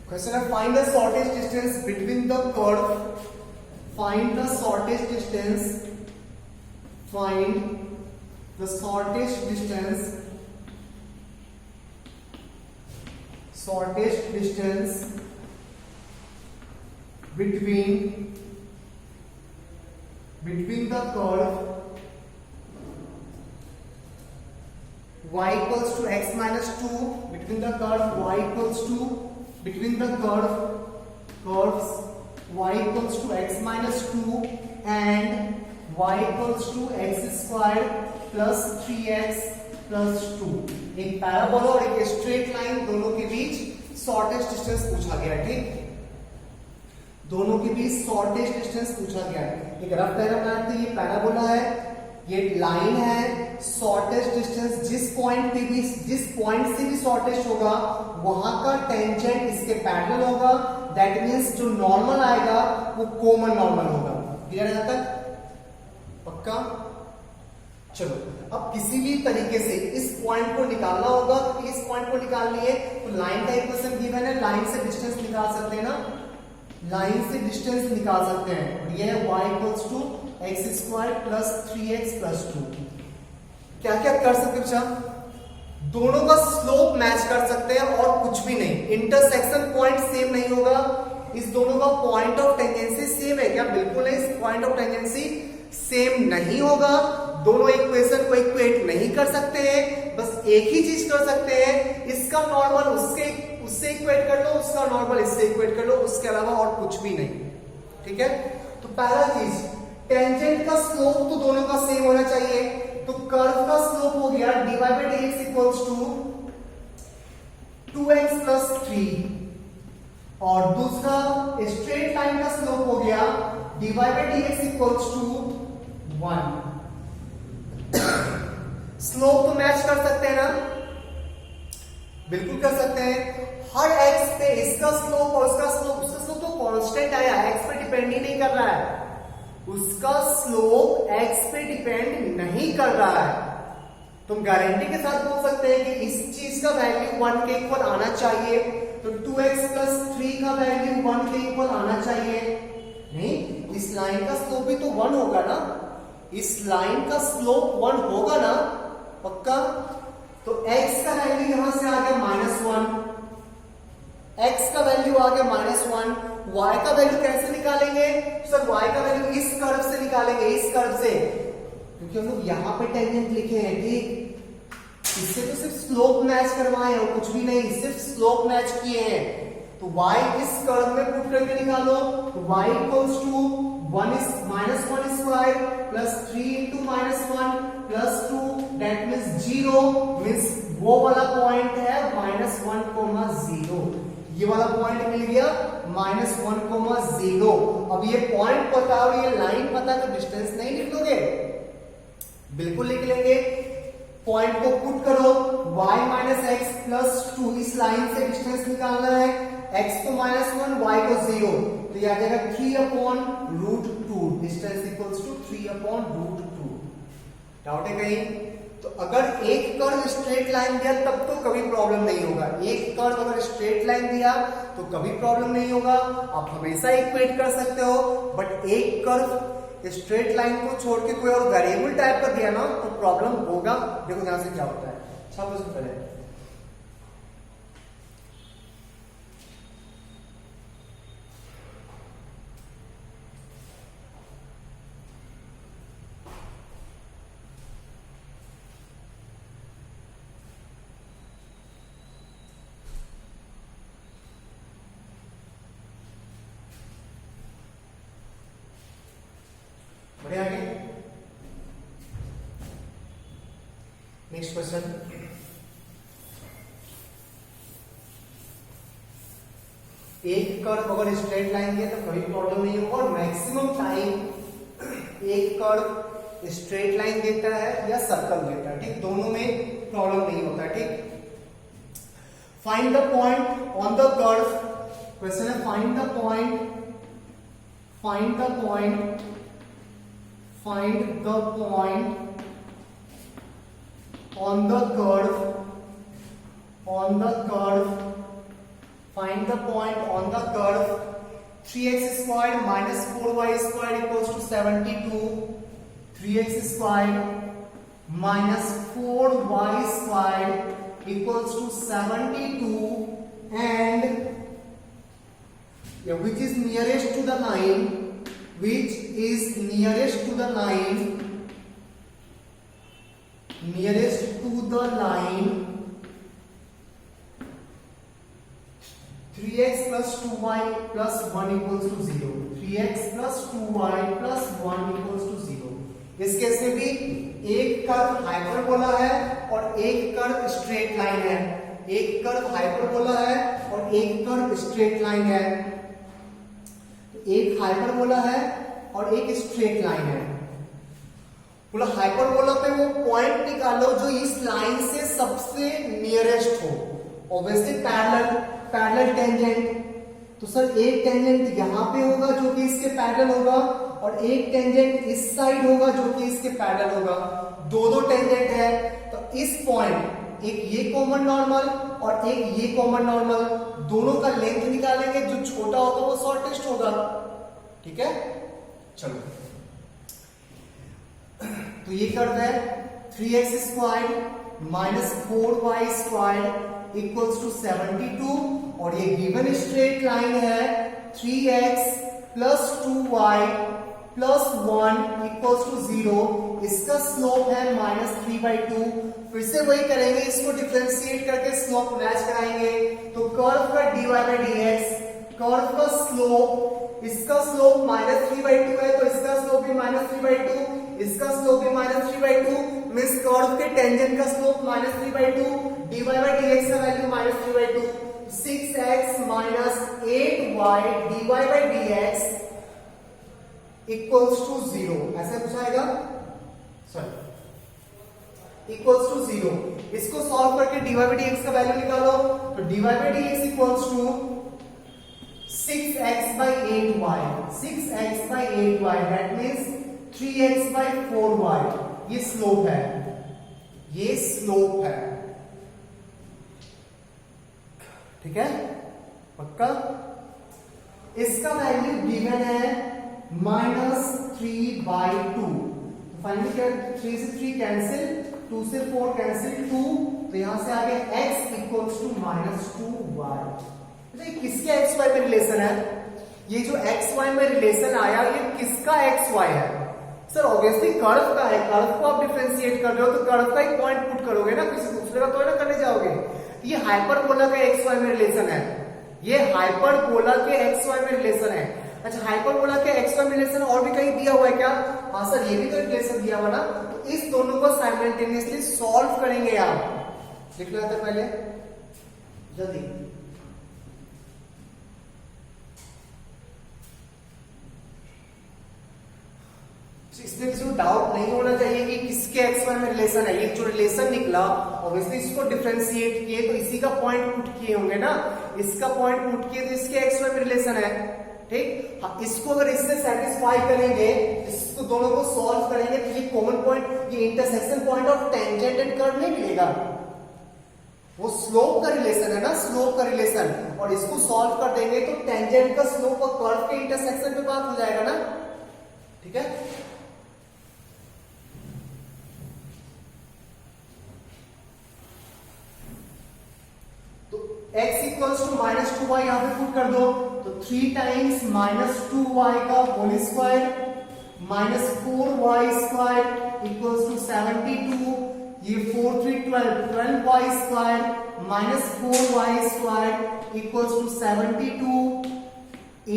क्वेश्चन है find the shortest distance between the curve, find the shortest distance between the curve y equals to x minus 2, between the curves y equals to x minus 2 and y equals to x squared plus 3x plus 2। एक parabola और एक straight line, दोनों के बीच shortest distance पूछा गया है। ठीक, दोनों के बीच शॉर्टेस्ट डिस्टेंस पूछा गया है। एक रफ डायग्राम बनाते हैं, ये पैराबोला है, ये लाइन है, शॉर्टेस्ट डिस्टेंस जिस पॉइंट से भी शॉर्टेस्ट होगा वहां का टेंजेंट इसके पैरेलल होगा। दैट मींस जो नॉर्मल आएगा वो कॉमन नॉर्मल होगा। क्लियर है तक? पक्का? चलो, अब किसी भी तरीके से इस पॉइंट को निकालना होगा। इस पॉइंट को निकालनी है तो लाइन का इक्वेशन गिवन है, लाइन से डिस्टेंस निकाल सकते हैं ना, लाइन से डिस्टेंस निकाल सकते हैं। ये है y equals to x square plus 3x plus 2। क्या क्या कर सकते हैं बच्चा? दोनों का स्लोप मैच कर सकते हैं और कुछ भी नहीं। इंटरसेक्शन पॉइंट सेम नहीं होगा। इस दोनों का पॉइंट ऑफ टेंजेंसी सेम है क्या? बिल्कुल नहीं, पॉइंट ऑफ टेंजेंसी सेम नहीं होगा। दोनों इक्वेशन को इक्वेट नहीं कर सकते हैं, बस एक ही चीज कर सकते हैं, इसका नॉर्मल उससे इक्वेट कर लो, उसका नॉर्मल इससे इक्वेट कर लो, उसके अलावा और कुछ भी नहीं। ठीक है, तो पहला चीज टेंजेंट का स्लोप तो दोनों का सेम होना चाहिए। तो कर्व का स्लोप हो गया dy by dx equals to 2x plus 3 और दूसरा स्ट्रेट लाइन का स्लोप हो गया dy by dx equals to 1। Slope तो मैच कर सकते हैं ना? बिल्कुल कर सकते हैं। हर x पे इसका स्लोप और उसका स्लोप तो कांस्टेंट आया, x पे डिपेंड ही नहीं कर रहा है। उसका स्लोप x पे डिपेंड नहीं कर रहा है। तुम गारंटी के साथ बोल सकते हैं कि इस चीज का वैल्यू 1 के इक्वल आना चाहिए, तो 2x प्लस 3 का वैल्यू 1 के इक्वल आना चाहिए। नहीं, इस लाइन का स्लोप भी तो 1 होगा ना, इस लाइन का स्लोप 1 होगा ना, पक्का। तो x का वैल्यू यहां से आ गया -1, x का वैल्यू आ गया -1, y का वैल्यू कैसे निकालेंगे सर? y का वैल्यू इस कर्व से निकालेंगे, इस कर्व से, क्योंकि हम लोग यहां पे टेंजेंट लिखे हैं, ठीक। इससे तो सिर्फ स्लोप मैच करवाए हैं और कुछ भी नहीं, सिर्फ स्लोप मैच किए हैं। तो y इस कर्व में पुट करके निकालो, तो y equals to -1 square plus 3 into -1 plus 2, that means 0, means वो वाला पॉइंट है -1, 0। ये वाला पॉइंट मिल गया -1, 0। अब ये पॉइंट पता और ये लाइन पता तो डिस्टेंस नहीं लिख लोगे? बिल्कुल लिख लेंगे। पॉइंट को पुट करो, y माइनस एक्स प्लस 2, इस लाइन से डिस्टेंस निकालना है, x को -1, y को 0, तो ये आ जाएगा 3/√2, डिस्टेंस इक्वल्स टू 3/√2। डाउट है कहीं? तो अगर एक कर्व स्ट्रेट लाइन दिया तब तो कभी प्रॉब्लम नहीं होगा, एक कर्व अगर स्ट्रेट लाइन दिया तो कभी प्रॉब्लम नहीं होगा, आप हमेशा इक्वेट कर सकते हो। बट एक कर्व स्ट्रेट लाइन को छोड़ के कोई और वेरिएबल टाइप का दिया ना तो प्रॉब्लम होगा। देखो यहां से क्या होता है, सबसे पहले बढ़े आगे। नेक्स्ट क्वेश्चन, एक कर्व अगर स्ट्रेट लाइन है तो कभी प्रॉब्लम नहीं होगा, और मैक्सिमम टाइम एक कर्व स्ट्रेट लाइन देता है या सर्कल देता है, ठीक, दोनों में प्रॉब्लम नहीं होता, ठीक। Find the point on the curve, question है find the point find the point on the curve, find the point on the curve 3x squared minus 4y squared equals to 72, 3x squared minus 4y squared equals to 72, and which is nearest to the line, which is nearest to the line, nearest to the line 3x plus 2y plus 1 equals to 0, 3x plus 2y plus 1 equals to 0। इस case में भी एक curve hyperbola है और एक curve straight line है, एक curve hyperbola है और एक कर्व स्ट्रेट लाइन है, एक हाइपरबोला है और एक स्ट्रेट लाइन है। बोला हाइपरबोला पे वो पॉइंट निकालो जो इस लाइन से सबसे नियरेस्ट हो, ऑब्वियसली पैरेलल टेंजेंट। तो सर एक टेंजेंट यहां पे होगा जो कि इसके पैरेलल होगा और एक टेंजेंट इस साइड होगा जो कि इसके पैरेलल होगा, दो टेंजेंट है। तो इस पॉइंट एक ये कॉमन नॉर्मल और एक ये कॉमन नॉर्मल, दोनों का लेंथ निकालेंगे, जो छोटा होगा वो शॉर्टेस्ट होगा, ठीक है। चलो तो ये कर्व है 3x square minus 4y square equals to 72, और ये गिवन स्ट्रेट लाइन है 3x plus 2y plus 1 equals to 0। इसका स्लोप है -3/2। फिर से वही करेंगे, इसको डिफरेंशिएट करके स्लोप मैच कराएंगे। तो कर्व का dy/dx, कर्व का स्लोप, इसका स्लोप -3/2 है तो इसका स्लोप भी -3/2, इसका स्लोप भी -3/2, मींस कर्व के टेंजेंट का स्लोप -3/2, dy/dx का value -3/2, 6x minus 8y dy/dx equals to 0, ऐसा कुछ आएगा, सॉरी इक्वल्स टू 0। इसको सॉल्व करके dy/dx का वैल्यू निकालो, तो dy/dx equals to 6x by 8y, 6x by 8y, that means 3x by 4y. ये स्लोप है, ये स्लोप है, ठीक है, पक्का। इसका वैल्यू गिवन है -3/2। फाइनली क्या, 3 से 3 कैंसिल, 2 से 4 कैंसिल, 2, तो यहां से आगे x इक्वल्स टू -2y। तो किसके एक्स वाई में रिलेशन है? ये जो एक्स वाई में रिलेशन आया, ये किसका एक्स वाई है? सर ऑब्वियसली कर्व का है। कर्व को आप डिफरेंशिएट कर रहे हो तो कर्व का एक पॉइंट पुट करोगे ना, किसी दूसरे का तो ना करने जाओगे। ये हाइपरबोला का एक्स वाई में रिलेशन है, ये हाइपरबोला के एक्स वाई में रिलेशन है। अच्छा, हाइपरबोला के एक्स वाई में रिलेशन और भी कहीं दिया हुआ है क्या? हाँ सर, ये भी तो रिलेशन दिया हुआ ना। तो इस दोनों को साइमल्टेनियसली सॉल्व करेंगे आप। लिख लो था पहले जल्दी। इसमें किसी को डाउट नहीं होना चाहिए कि किसके एक्स वाई में रिलेशन है। ये जो रिलेशन निकला, ऑब्वियसली इसको डिफरेंशिएट किए तो इसी का पॉइंट पुट किए होंगे ना, इसका पॉइंट पुट किए तो इसके एक्स वाई में रिलेशन है, ठीक। हाँ, इसको अगर इससे सेटिस्फाई करेंगे, इसको दोनों को सॉल्व करेंगे तो ये कॉमन पॉइंट, ये intersection point of tangent and curve नहीं मिलेगा। वो स्लोप का रिलेशन है ना, स्लोप का रिलेशन, और इसको सॉल्व कर देंगे तो टेंजेंट का स्लोप और कर्व के इंटरसेक्शन पे बात हो जाएगा ना, ठीक है। x इक्वल्स टू -2y यहां पे पुट कर दो, तो 3 टाइम्स -2y का whole square -4y square equals to 72। ये 4 3 12, 12y square -4y square equals to 72।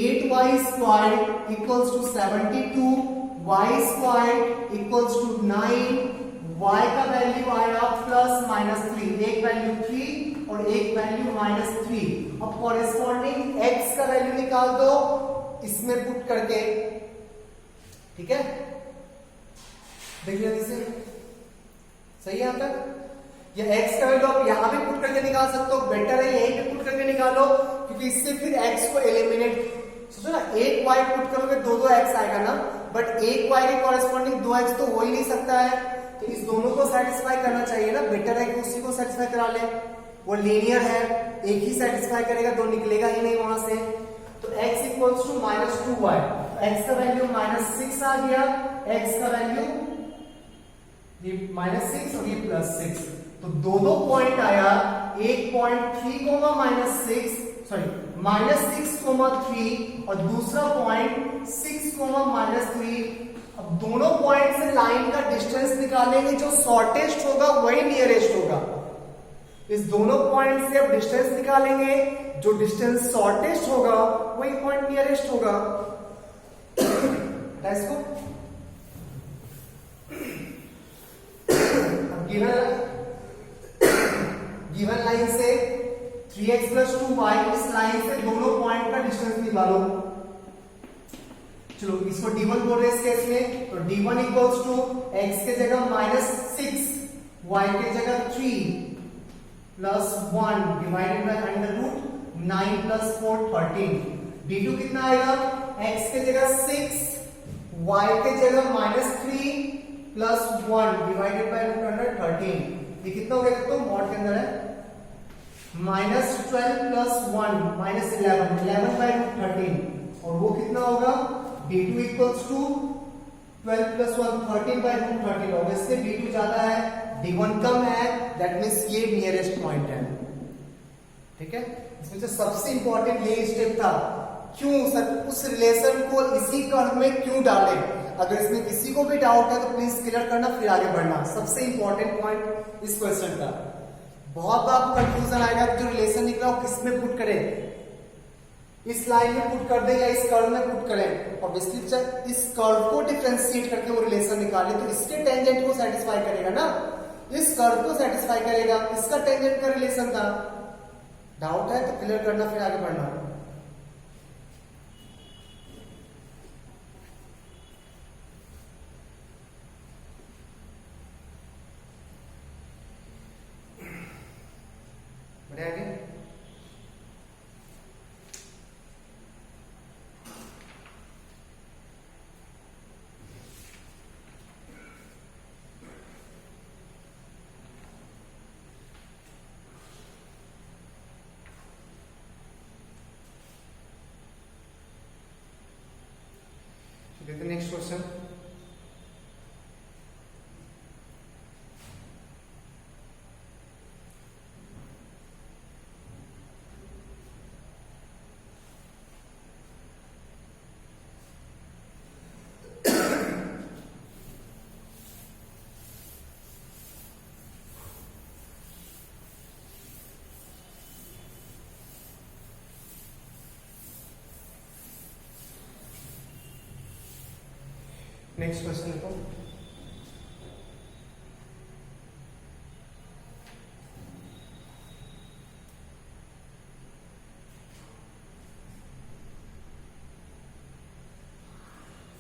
8y square equals to 72, y square equals to 9। y का वैल्यू आया +-3, एक वैल्यू 3 और एक वैल्यू -3। अब कॉरेस्पॉन्डिंग x का वैल्यू निकाल दो इसमें पुट करके, ठीक है। देखिए इसे सही है यहां तक। या x का वैल्यू आप यहां भी पुट करके निकाल सकते हो, बेटर है यहीं पे पुट करके निकालो, क्योंकि इससे फिर x को एलिमिनेट, सोचो ना, एक y पुट करोगे 2 x आएगा ना, बट एक y के कॉरेस्पॉन्डिंग 2x तो हो ही नहीं सकता है, तो इस दोनों को सेटिस्फाई करना चाहिए ना। बेटर है कि उसी को सेटिस्फाई करा ले, वो लीनियर है, एक ही सेटिस्फाई करेगा, दो निकलेगा ही नहीं वहां से। तो x equals to -2y, x का वैल्यू -6 आ गया, x का वैल्यू ये -6 और ये +6, तो दो पॉइंट आया, एक पॉइंट 3, -6 सॉरी -6, 3 और दूसरा पॉइंट 6, -3। अब दोनों पॉइंट से लाइन का डिस्टेंस निकालेंगे, जो शॉर्टेस्ट होगा वही नियरेस्ट होगा। इस दोनों पॉइंट से अब डिस्टेंस निकालेंगे, जो डिस्टेंस शॉर्टेस्ट होगा वही पॉइंट नियरेस्ट होगा। इसको अब गिवन लाइन से 3x + 2y, इस लाइन से दोनों पॉइंट का डिस्टेंस निकालो। चलो इसको d1 बोल रहे हैं इस केस में, तो d1 इक्वल्स टू x के जगह -6, y के जगह 3 + 1 डिवाइडेड बाय √9 + 4 13। d2 कितना आएगा? x के जगह 6, y के जगह -3 + 1 डिवाइडेड बाय √13। ये कितना हो गया? तो मॉड के अंदर है -12 + 1 -11, 11 बाय √13, और वो कितना होगा? d2 equals to 12 + 1 13 bye √13। Obviously d2 ज्यादा है, d1 कम है, दैट मींस ये नियरेस्ट पॉइंट है, ठीक है। इसमें से सबसे इंपॉर्टेंट ये स्टेप था, क्यों सर उस रिलेशन को इसी कर्व में क्यों डालें। अगर इसमें किसी को भी डाउट है तो प्लीज क्लियर करना, फिर आगे बढ़ना। सबसे इंपॉर्टेंट पॉइंट इस क्वेश्चन का। बहुत बार कंफ्यूजन आएगा जो रिलेशन निकला वो किस में पुट करें, इस लाइन में पुट कर दे या इस कर्व में पुट करें। ऑब्वियसली जब इस कर्व को डिफरेंशिएट करके वो रिलेशन निकाले तो इसके टेंजेंट को सेटिस्फाई करेगा ना, इस कर्व को सेटिस्फाई करेगा, इसका टेंजेंट का रिलेशन था। डाउट है तो क्लियर करना, फिर आगे बढ़ना। बढ़े आगे। देखते हैं नेक्स्ट क्वेश्चन। नेक्स्ट क्वेश्चन देखो,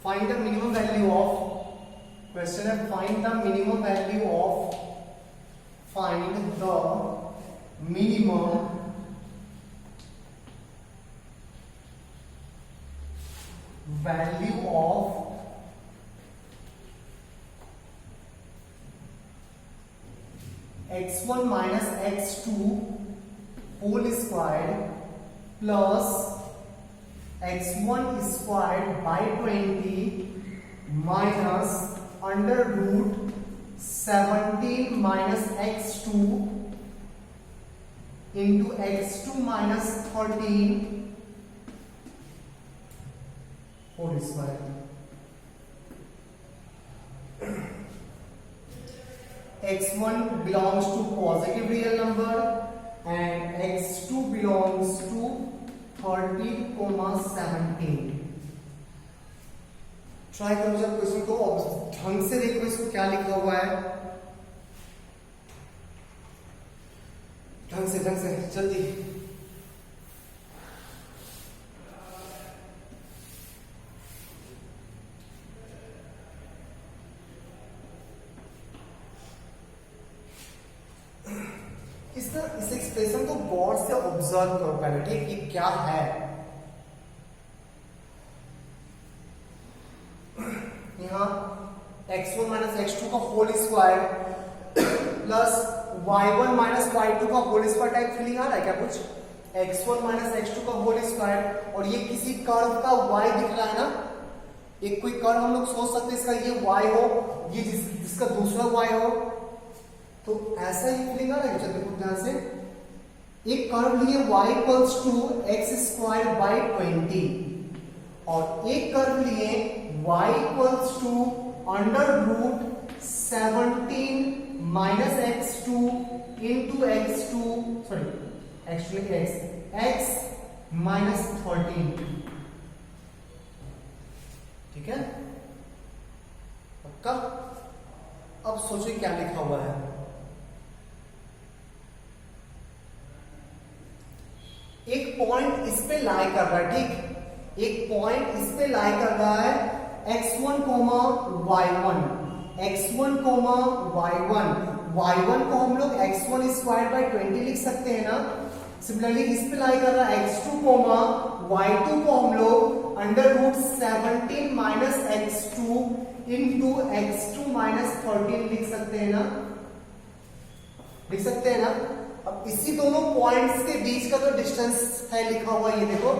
find the minimum value of, question है find the minimum value of, find the minimum value of x1 minus x2 whole squared plus x1 squared by 20 minus under root 17 minus x2 into x2 minus 13 whole squared. x1 belongs to positive real number and x2 belongs to 13,17. Try करो जब question को ढंग से देखो, इसको क्या लिखा हुआ है, ढंग से जल्दी। इस एक्सप्रेशन को गौर से ऑब्जर्व करो पहले, ठीक, ये क्या है। यहाँ x1 माइनस x2 का whole square plus y1 minus y2 का होल स्क्वायर टाइप फीलिंग आ रहा है क्या कुछ? x1 माइनस x2 का होल स्क्वायर, और ये किसी कर्व का y दिख रहा है ना, एक कोई कर्व हम लोग सोच सकते हैं इसका ये y हो, ये जिसका दूसरा y हो, तो ऐसा ही फीलिंग आ रहा है। चलिए ध्यान से, एक कर्व लिए y equals to x square by 20 और एक कर्व लिए y equals to under root 17 minus x2 into x2 sorry x minus 13, ठीक है पक्का। अब सोचिए क्या लिखा हुआ है, एक पॉइंट इस पे लाई कर रहा है, ठीक, एक पॉइंट इस पे लाई कर रहा है x1, y1, x1, y1, y1 को हम लोग x1 स्क्वायर बाय 20 लिख सकते हैं ना। सिमिलरली इस पे लाई कर रहा है x2, y2 को हम लोग under root 17 minus x2 into x2 minus 13 लिख सकते हैं ना, लिख सकते हैं ना। अब इसी दोनों पॉइंट्स के बीच का जो डिस्टेंस है लिखा हुआ, ये देखो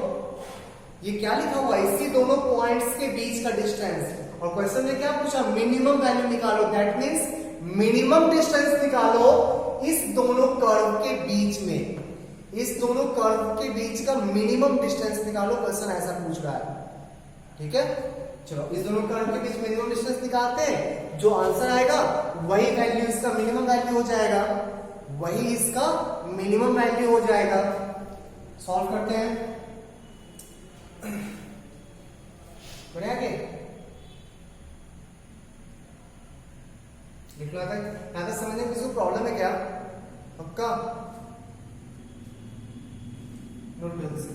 ये क्या लिखा हुआ है, इसी दोनों पॉइंट्स के बीच का डिस्टेंस। और क्वेश्चन में क्या पूछा, मिनिमम वैल्यू निकालो, दैट मींस मिनिमम डिस्टेंस निकालो इस दोनों कर्व के बीच में, इस दोनों कर्व के बीच का मिनिमम डिस्टेंस निकालो, क्वेश्चन ऐसा पूछ रहा है, ठीक है। चलो इस दोनों कर्व के बीच मिनिमम डिस्टेंस निकालते हैं, जो आंसर आएगा वही वैल्यू इसका मिनिमम वैल्यू हो जाएगा, वही इसका मिनिमम वैल्यू हो जाएगा। सॉल्व करते हैं, बढ़िया के लिख लो। यहां तक समझने में किसी को प्रॉब्लम है क्या? पक्का नोट जल्दी से।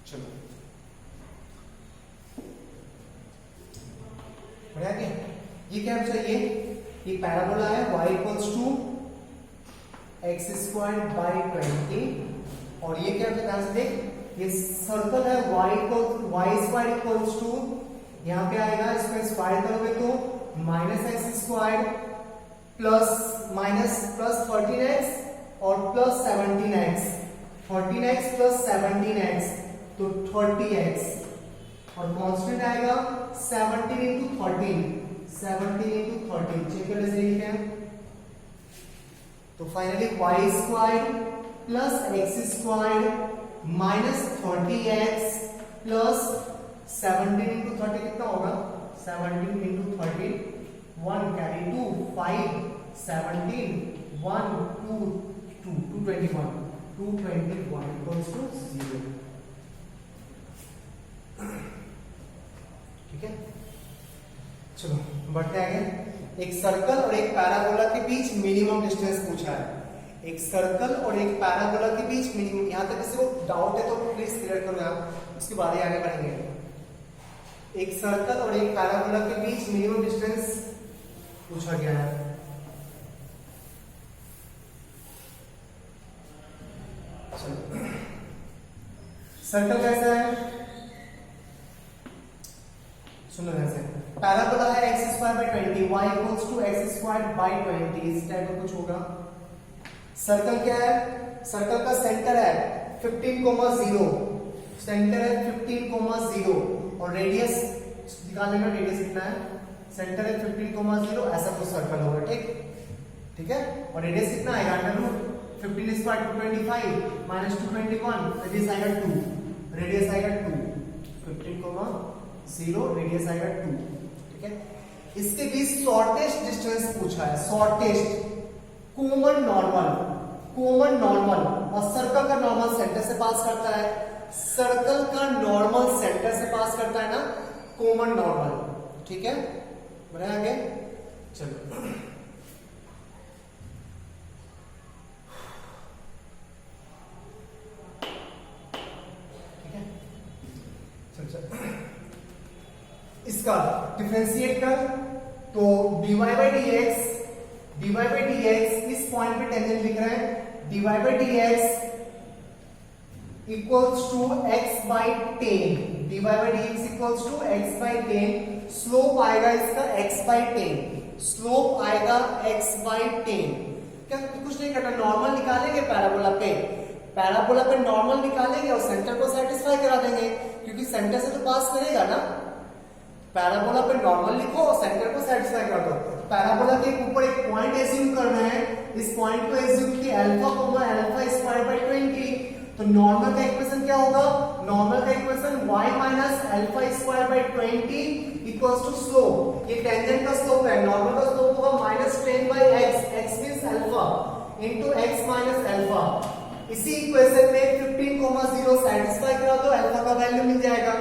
चलो बढ़िया क्या, ये क्या चाहिए, ये पैराबोला है y equals to x square by 20 और ये क्या ध्यान से देख ये सर्कल है वाई स्क्वायर इक्वल्स टू, यहाँ पे आएगा, इसको स्क्वायर करोगे तो minus x square plus minus plus 13x और plus 17x, 14x plus 17x तो 30x, और कांस्टेंट आएगा 17 इंटू 13, 17 इंटू 13 चेक कर ले लिखे हैं। तो finally y square plus x square minus 30x plus 17 into 30 कितना होगा, 17 इंटू 30, 1 कैरी 2, 5, 17, 1, 2, 221, 221 इक्वल्स टू 0। ठीक है, चलो बढ़ते आगे। एक सर्कल और एक पैराबोला के बीच मिनिमम डिस्टेंस पूछा है। एक सर्कल और एक पैराबोला के बीच मिनिमम, यहां तक किसी को डाउट है तो प्लीज क्लियर करो आप, उसके बाद ही आगे बढ़ेंगे। एक सर्कल और एक पैराबोला के बीच मिनिमम डिस्टेंस पूछा गया है। चलो सर्कल कैसा है सुनो कैसे, पैराबोला है x square by 20, y equals to x square by 20, इस टाइप का कुछ होगा। सर्कल क्या है, सर्कल का सेंटर है 15,0, सेंटर है 15,0 और रेडियस निकाल लेना, रेडियस कितना है, सेंटर है 15,0, ऐसा कुछ सर्कल होगा। ठीक है, और रेडियस कितना आएगा, under root 15 square 225 minus 221, radius आएगा 2, रेडियस आएगा 2, 15,0 रेडियस आएगा 2। ठीक है, इसके बीच शॉर्टेस्ट डिस्टेंस पूछा है, shortest common normal, common normal, और सर्कल का नॉर्मल सेंटर से पास करता है, सर्कल का नॉर्मल सेंटर से पास करता है ना, कॉमन नॉर्मल। ठीक है, बढ़े आगे, चलो ठीक है, चलो इसका डिफरेंशिएट कर, तो dy बाई dx इस पॉइंट पे टेंजेंट लिख रहे हैं, dy by dx equals to x by 10, dy by dx equals to x by 10, slope आएगा इसका x बाई 10, स्लोप आएगा x बाई 10। क्या कुछ नहीं करना, नॉर्मल निकालेंगे पैराबोला पे, पैराबोला पे नॉर्मल निकालेंगे और सेंटर को सेटिस्फाई करा देंगे, क्योंकि सेंटर से तो पास करेगा ना। पैराबोला पे नॉर्मल लिखो और सेंटर को सेटिस्फाई कर दो। पैराबोला के ऊपर एक पॉइंट एज्यूम करना है, इस पॉइंट को एज्यूम कि alpha comma alpha square by 20, तो नॉर्मल का इक्वेशन क्या होगा, नॉर्मल का equation y minus alpha square by 20 equals to slope, ये टेंजेंट का स्लोप है, नॉर्मल का स्लोप होगा minus 10 by x, x means alpha into x minus alpha. इसी इक्वेशन में 15,0 सेटिस्फाई करा दो, अल्फा का वैल्यू मिल जाएगा।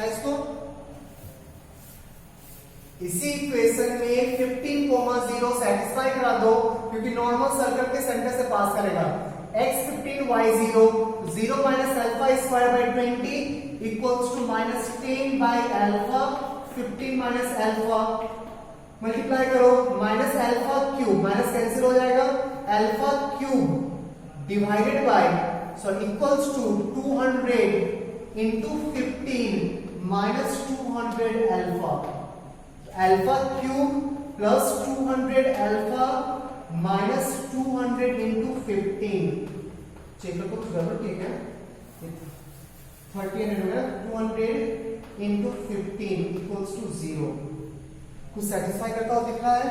इसको इसी इक्वेशन में 15,0 सेटिस्फाई करा दो, क्योंकि नॉर्मल सर्कल के सेंटर से पास करेगा। x 15 y 0, 0 minus alpha square by 20 equals to minus 10 by alpha, 15 minus alpha multiply करो, minus alpha cube, minus cancel हो जाएगा, alpha cube divided by sorry equals to 200 into 15 minus 200 alpha, alpha cube plus 200 alpha minus 200 into 15, check करो तो जरूर ठीक है, 200 into 15 equals to 0। कुछ satisfy करता हो दिख रहा है,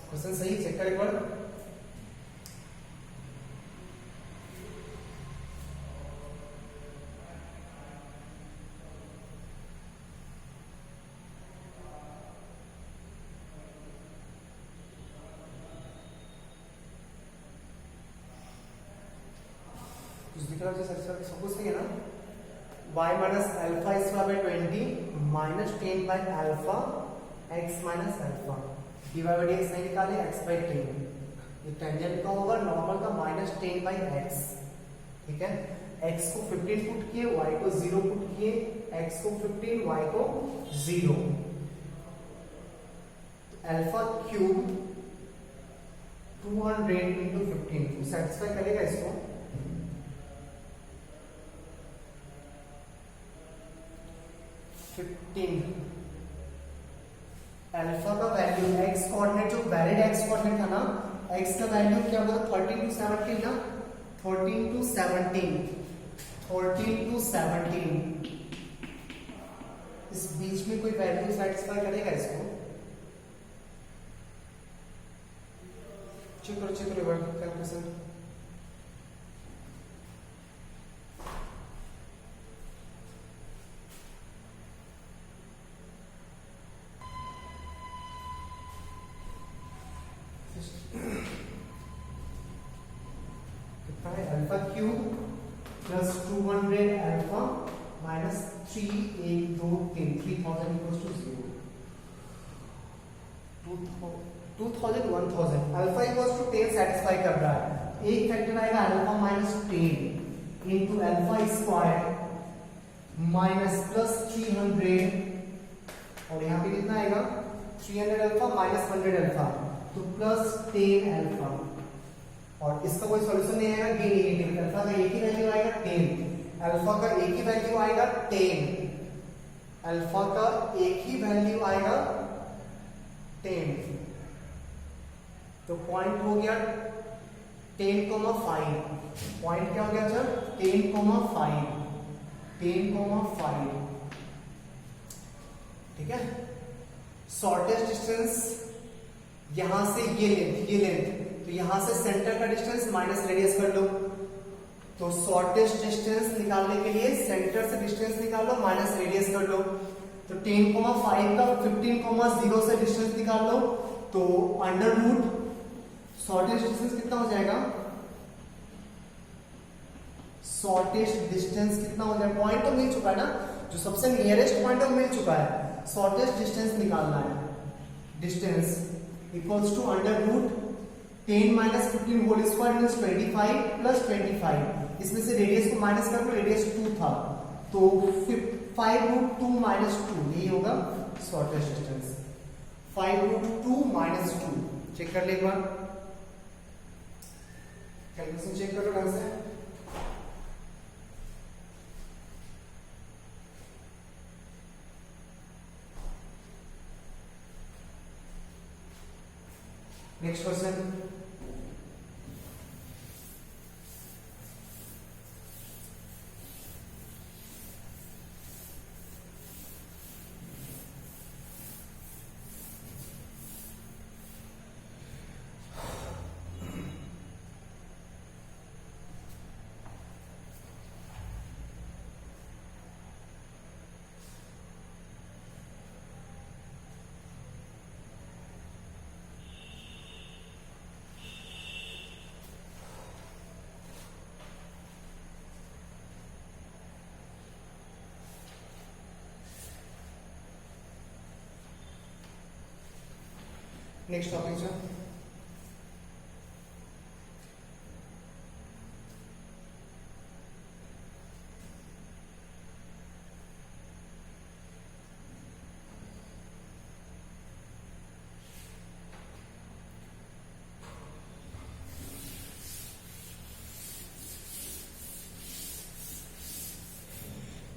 क्वेश्चन सही चेक कर एक बार। सपोज सही है ना, y minus alpha square by 20 minus 10 by alpha x minus alpha, dy by dx नहीं निकाले, x बाई 10, ये टेंजेंट का होगा, नॉर्मल का माइनस 10 बाई x। ठीक है, x को 15 पुट किए, y को 0 पुट किए, x को 15 y को 0, अल्फा क्यूब 200 इंटू 15 सेटिस्फाई करेगा इसको। 15 अल्फा का वैल्यू एक्स कोऑर्डिनेट जो वैलिड एक्स कोऑर्डिनेट था ना, एक्स का वैल्यू क्या होगा 13 टू 17 ना, 13 टू 17 इस बीच में कोई वैल्यू सेटिस्फाई करेगा इसको। चेक करो कैलकुलेशन। कितना है alpha cube plus 200 alpha minus 3 1 2 3 3000 equals to 0। 2000 1000 alpha equals to 10 satisfy कर रहा है। एक फैक्टर आएगा alpha minus 10 into alpha square minus plus 300 और यहाँ पे कितना आएगा 300 अल्फा माइनस 100 अल्फा तो प्लस 10 अल्फा। और इसका कोई सॉल्यूशन नहीं आएगा, गेन नेगेटिव। अल्फा का एक ही वैल्यू आएगा 10, अल्फा का एक ही वैल्यू आएगा 10, अल्फा का एक ही वैल्यू आएगा 10। तो पॉइंट हो गया 10,5। पॉइंट क्या हो गया सर 10,5 ठीक है। शॉर्टेस्ट डिस्टेंस यहां से ये लेंथ तो यहां से सेंटर का डिस्टेंस माइनस रेडियस कर लो। तो शॉर्टेस्ट डिस्टेंस निकालने के लिए सेंटर से डिस्टेंस निकाल लो माइनस रेडियस कर लो। तो 10,5 का 15,0 से डिस्टेंस निकाल लो तो अंडर रूट शॉर्टेस्ट डिस्टेंस कितना हो जाएगा, शॉर्टेस्ट डिस्टेंस कितना हो जाएगा, पॉइंट तो मिल चुका है ना, जो सबसे नियरेस्ट पॉइंट है मिल चुका है। शॉर्टेस्ट डिस्टेंस निकालना है, distance equals to under root 10 minus 15 whole square means 25 plus 25। इसमें से रेडियस को माइनस कर लो, रेडियस 2 था तो 5√2 माइनस 2 यही होगा शॉर्टेस्ट डिस्टेंस। 5√2 माइनस 2 चेक कर ले एक बार, कैलकुलेशन चेक करो ढंग से। Next question, next topic sir,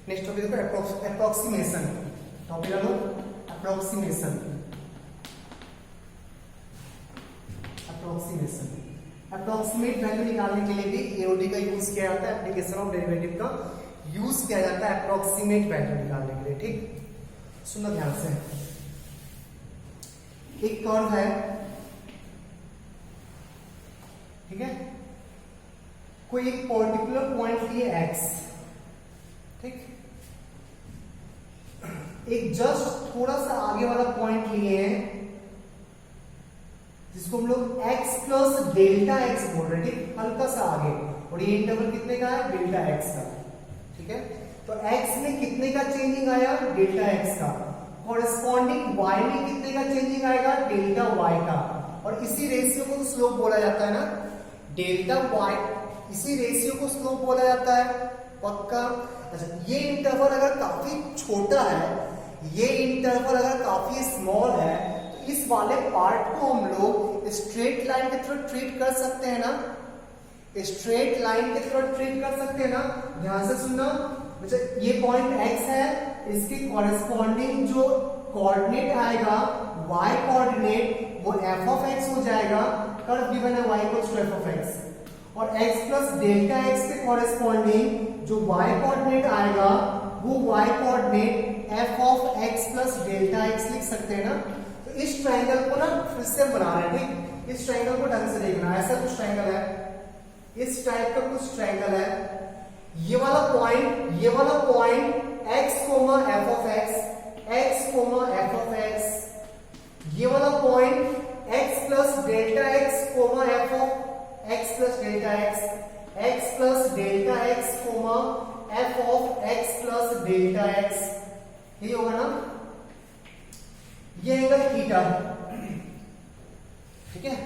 next topic देखो अप्रोक्सीमेशन। टॉपिक लो अप्रोक्सीमेशन। अप्रोक्सीमेट वैल्यू निकालने के लिए भी एओडी का यूज किया जाता है, एप्लीकेशन ऑफ डेरिवेटिव का यूज किया जाता है अप्रोक्सीमेट वैल्यू निकालने के लिए। ठीक, सुनना ध्यान से। एक कर्व है, ठीक है, कोई एक पर्टिकुलर पॉइंट लिए x, ठीक, एक जस्ट थोड़ा सा आगे वाला पॉइंट लिए हैं जिसको हम लोग x प्लस डेल्टा एक्स बोल रहे हैं, ठीक, हल्का सा आगे, और ये इंटरवल कितने का है डेल्टा x का, ठीक है। तो x में कितने का चेंजिंग आया डेल्टा x का, कॉरेस्पॉन्डिंग y में कितने का चेंजिंग आएगा डेल्टा y का, और इसी रेशियो को स्लोप बोला जाता है ना, डेल्टा y, इसी रेशियो को स्लोप बोला जाता है, पक्का। अच्छा, ये इंटरवल अगर काफी छोटा है, ये इंटरवल अगर काफी स्मॉल है, तो इस वाले पार्ट को हम लोग स्ट्रेट लाइन के थ्रू ट्रीट कर सकते हैं ना, स्ट्रेट लाइन के थ्रू ट्रीट कर सकते हैं ना। ध्यान से सुनना, ये पॉइंट x है, इसके कॉरेस्पॉन्डिंग जो कोऑर्डिनेट आएगा y कोऑर्डिनेट वो f ऑफ x हो जाएगा। कर्व गिवन है y equals to f of x, और x प्लस डेल्टा x के कॉरेस्पॉन्डिंग जो y कोऑर्डिनेट आएगा वो y coordinate f of x plus delta x लिख सकते हैं ना। तो इस ट्रायंगल को ना फिर से बना रहे हैं, ठीक। इस ट्रायंगल को ढंग से देखना, ऐसा कुछ ट्रायंगल है, इस टाइप का कुछ ट्रायंगल है। ये वाला point x comma f of x, x comma f of x, ये वाला point x plus delta x comma f of x plus delta x, x plus delta x comma f of x plus delta x, ये होगा ना। ये angle theta, ठीक है।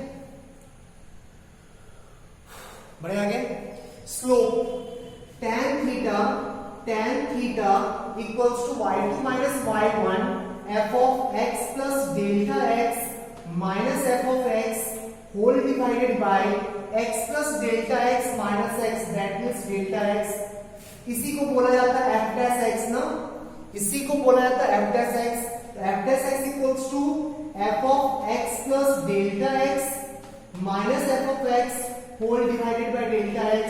बढ़े आगे, slope tan theta equals to y2 minus y1 f of x plus delta x minus f of x whole divided by x plus delta x minus x, that means delta x। इसी को बोला जाता है f dash x ना, इसी को बोला जाता है f dash x। f dash x equals to f of x plus delta x minus f of x whole divided by delta x।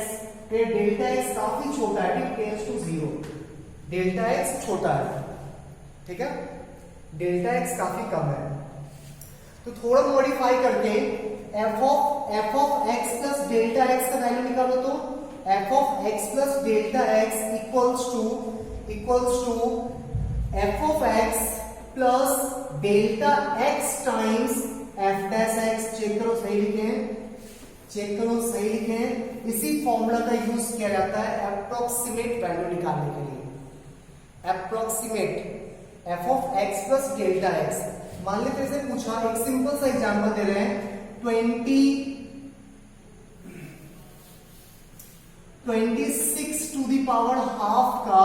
फिर डेल्टा x काफी छोटा है, ठीक, टेंड्स टू 0, डेल्टा x छोटा है, ठीक है, डेल्टा x काफी कम है। तो थोड़ा मॉडिफाई करके f of x plus delta x का वैल्यू निकालो, तो f of x plus delta x equals to f of x plus delta x times f dash x। Check करो सही लिखे हैं, चेक करो सही लिखे हैं। इसी फॉर्मूला का यूज किया जाता है अप्रोक्सीमेट वैल्यू निकालने के लिए। Approximate f of x plus delta x, मान लेते हैं पूछा, एक सिंपल सा एग्जांपल दे रहे हैं, 26 टू द पावर हाफ का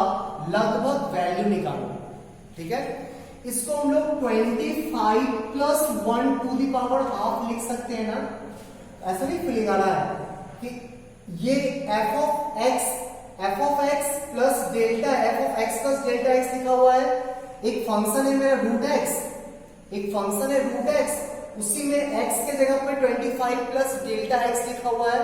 लगभग वैल्यू निकालो, ठीक है। इसको हम लोग 25 plus 1 to the power half लिख सकते हैं ना। ऐसा नहीं फीलिंग आ रहा है कि ये f of x plus delta f of x plus delta x लिखा हुआ है। एक फंक्शन है मेरा रूट x, एक फंक्शन है रूट x, उसी में x के जगह पे 25 प्लस डेल्टा x लिखा हुआ है।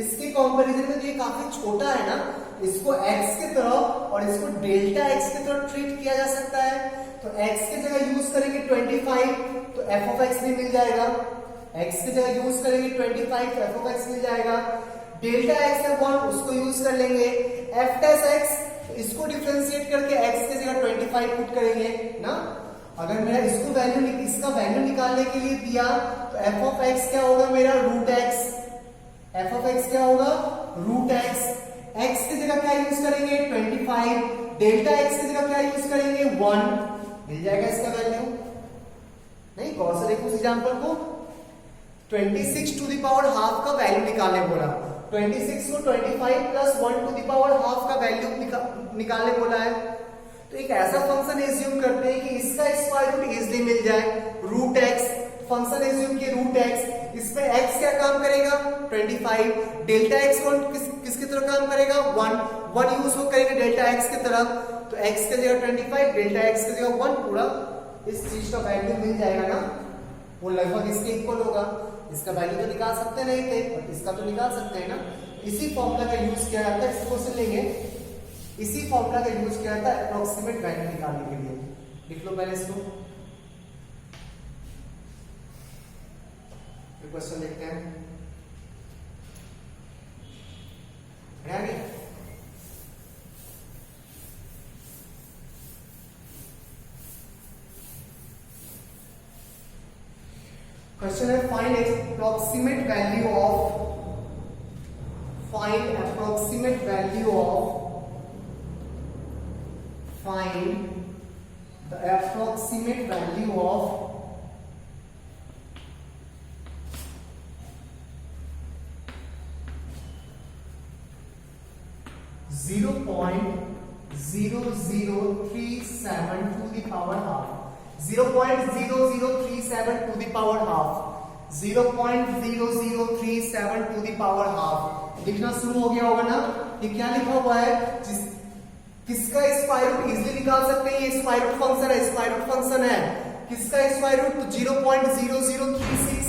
इसके कंपैरिजन में तो ये काफी छोटा है ना, इसको x की तरह और इसको डेल्टा x की तरह ट्रीट किया जा सकता है। तो x की जगह यूज करेंगे 25 तो f ऑफ x भी मिल जाएगा, x की जगह यूज करेंगे 25 तो f ऑफ x मिल जाएगा। डेल्टा x है 1, उसको यूज कर लेंगे। f डैश x, इसको डिफरेंशिएट करके x की जगह 25 पुट करेंगे ना। अगर मेरा इसको वैल्यू, इसका वैल्यू निकालने के लिए दिया तो f ऑफ x क्या होगा मेरा, root x। f of x क्या होगा, रूट x। x की जगह क्या यूज करेंगे 25, डेल्टा x की जगह क्या यूज करेंगे 1, मिल जाएगा इसका वैल्यू। नहीं, गौर से देखो इस एग्जांपल को, 26 टू द पावर हाफ का वैल्यू निकालने बोला, 26 को 25 plus 1 to the power half का वैल्यू निकालने बोला है। तो एक ऐसा फंक्शन एज्यूम करते हैं कि इसका स्क्वायर रूट इजीली मिल जाए, रूट x। फंक्शन एज्यूम किए रूट x, इसमें x क्या काम करेगा 25, डेल्टा x किसकी तरह काम करेगा 1 यूज हो करेंगे डेल्टा x की तरह, तो x की जगह 25, डेल्टा x की जगह 1, पूरा इस चीज का वैल्यू मिल जाएगा ना, वो लगभग इसके इक्वल होगा। इसका वैल्यू तो निकाल सकते नहीं थे, पर इसका तो निकाल सकते हैं ना। इसी फॉर्मूला का यूज किया जाता है, इसको से लेंगे, इसी फॉर्मूला का यूज किया जाता है अप्रोक्सीमेट वैल्यू निकालने के लिए। लिख लो पहले इसको, क्वेश्चन देखते हैं। क्वेश्चन है find approximate value of find approximate value of find the approximate value of (0.0037 to the power half। 0.0037 to the power half, 0.0037 to the power half लिखना शुरू हो गया होगा ना। ये क्या लिखा हुआ है, किसका स्क्वायर रूट इजीली निकाल सकते हैं, ये स्क्वायर रूट फंक्शन है, स्क्वायर रूट फंक्शन है। किसका स्क्वायर रूट, तो 0.0036,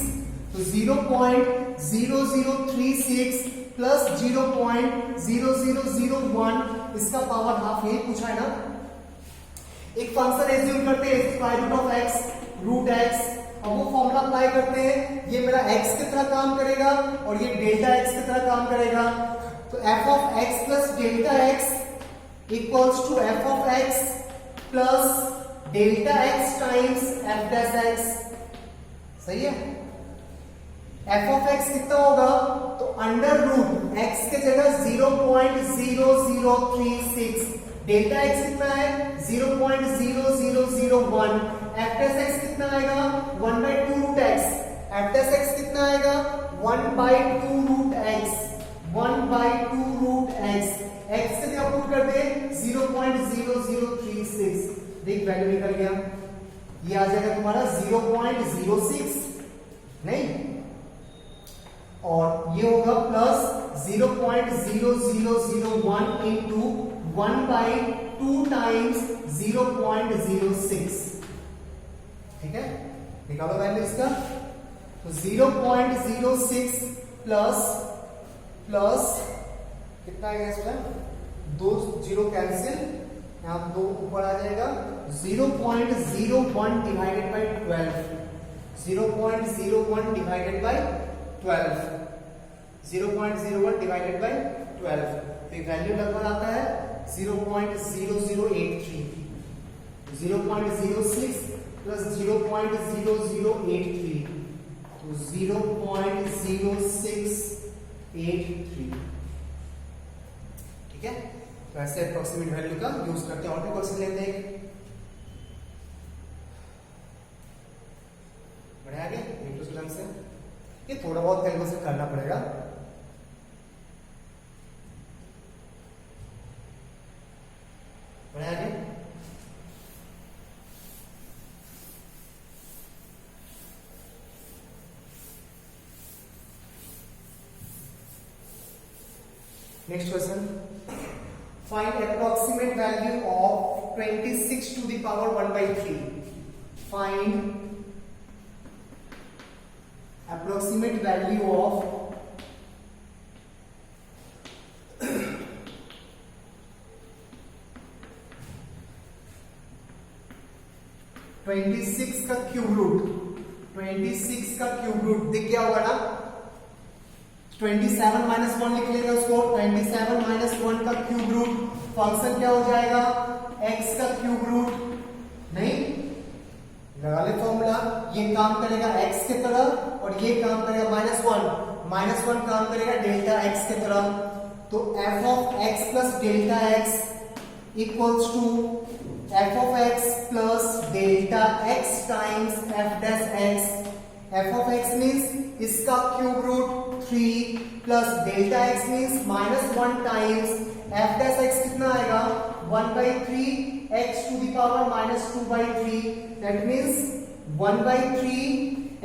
तो 0.0036 प्लस 0.0001 इसका पावर हाफ, यही पूछा है ना। एक फंक्शन एज्यूम करते हैं square root of x root x, अब वो फॉर्मूला अप्लाई करते हैं, ये मेरा x की तरह काम करेगा और ये डेल्टा x की तरह काम करेगा। तो f of x plus delta x equals to f of x plus delta x times f dash x, सही है। f of x कितना होगा, तो अंडर रूट x के जगह 0.0036, डेल्टा x कितना है 0.0001, f डैश x कितना आएगा 1/2 root x, f dash x कितना आएगा 1/2 root x, 1/2 root x, x से क्या पुट कर दे 0.0036, देख वैल्यू निकल गया, ये आ जाएगा तुम्हारा 0.06 नहीं, और ये होगा प्लस 0.0001 इंटू 1/2 टाइम्स 0.06, ठीक है। निकालो वैल्यू इसका, तो 0.06 प्लस कितना आएगा इसमें, 2 0 कैंसिल, यहां 2 ऊपर आ जाएगा, 0.01 divided by 12, 0.01 divided by 12, 0.01 divided by 12, तो वैल्यू लगभग आता है 0.0083, 0.06 प्लस 0.0083, तो 0.0683, ठीक है। तो ऐसे अप्रोक्सीमेट वैल्यू का यूज करते हैं। और भी क्वेश्चन लेते हैं, बढ़े आगे ढंग से, ये थोड़ा बहुत तेलुगु से करना पड़ेगा। बढ़े आगे, next question, find approximate value of 26 to the power 1/3, find approximate value of 26 का क्यूब रूट, 26 का क्यूब रूट दिख गया होगा ना, 27 माइनस 1 लिख लेंगे उसको, 27 माइनस 1 का क्यूब रूट, फंक्शन क्या हो जाएगा x का क्यूब रूट, नहीं लगा ले फॉर्मूला, ये काम करेगा x की तरह और ये काम करेगा -1 काम करेगा डेल्टा x की तरह, तो f of x plus delta x equals to f of x plus delta x times f dash x, f of x means इसका cube root 3 plus delta x means -1 times f dash x कितना आएगा 1/3 x to the power -2/3, that means 1/3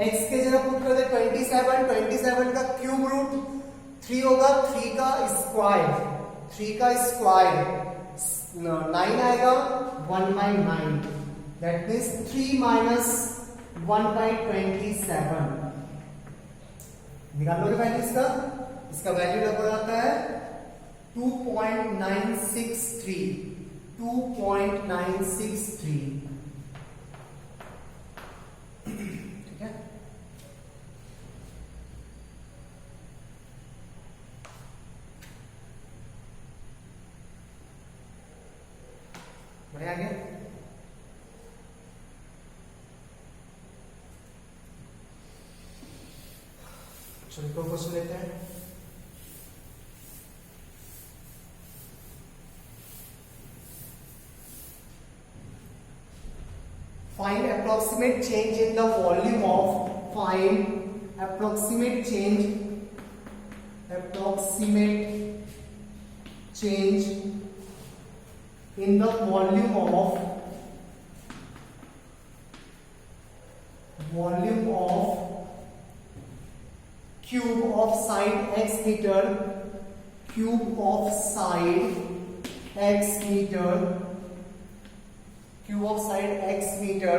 x के जगह put कर दे 27 का cube root 3 होगा, 3 का square 9 आएगा 1/9, दैट मींस 3 माइनस 1/27, निकाल लो वैल्यू इसका वैल्यू लगभग आता है 2.963, ठीक है। बढ़िया आगे, चलिए क्वेश्चन लेते हैं। Find approximate change in the volume of, find approximate change in the volume of volume of cube of side x metre, cube of side x metre, cube of side x metre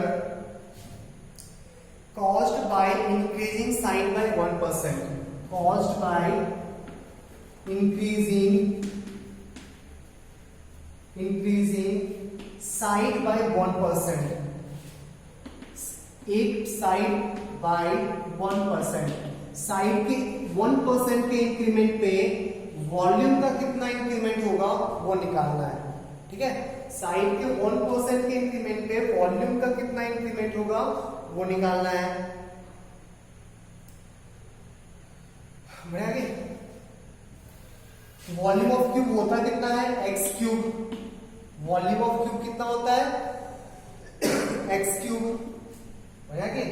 caused by increasing side by 1%, caused by increasing side by 1%, एक side by 1%, side के 1% के increment पे volume का कितना increment होगा वो निकालना है। ठीक है, साइड के 1% के इंक्रीमेंट पे वॉल्यूम का कितना इंक्रीमेंट होगा वो निकालना है। आगे वॉल्यूम ऑफ क्यूब होता कितना है x cube, volume of cube कितना होता है एक्स क्यूब। आगे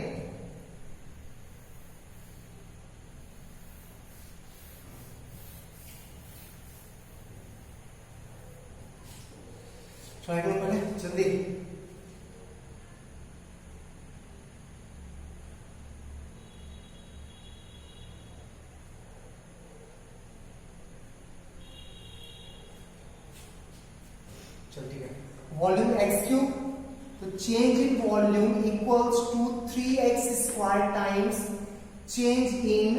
ट्राई करो पहले जल्दी। चल ठीक है, वॉल्यूम एक्स क्यूब, तो change in volume equals to 3x square times change in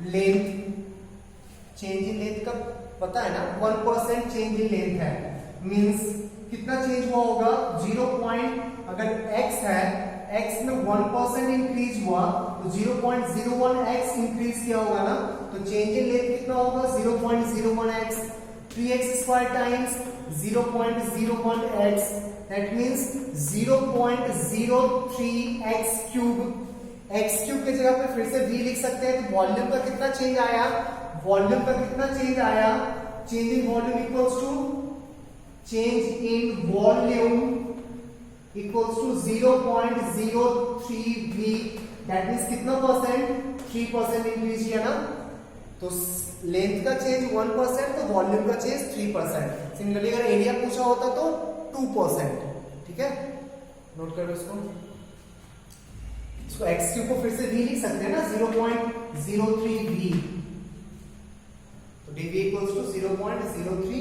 length. Change in length का पता है ना, 1% चेंज इन लेंथ है, मींस कितना चेंज हुआ होगा 0. अगर x है, x में 1% इंक्रीज हुआ तो 0.01x इंक्रीज किया होगा ना, तो चेंज इन लेंथ कितना होगा 0.01x, 3x square times 0.01x, that means 0.03x cube. x cube की जगह पे फिर से v लिख सकते हैं, तो वॉल्यूम का कितना चेंज आया, वॉल्यूम का कितना चेंज आया, change in volume equals to change in volume equals to 0.03v, that means कितना परसेंट 3% इंक्रीज किया ना, तो लेंथ का चेंज 1% तो वॉल्यूम का चेंज 3%। सिमिलरली अगर एरिया पूछा होता तो 2%। ठीक है, नोट करो इसको x क्यूब को फिर से v लिख सकते हैं ना 0.03v, तो dv इक्वल्स टू 0.03v।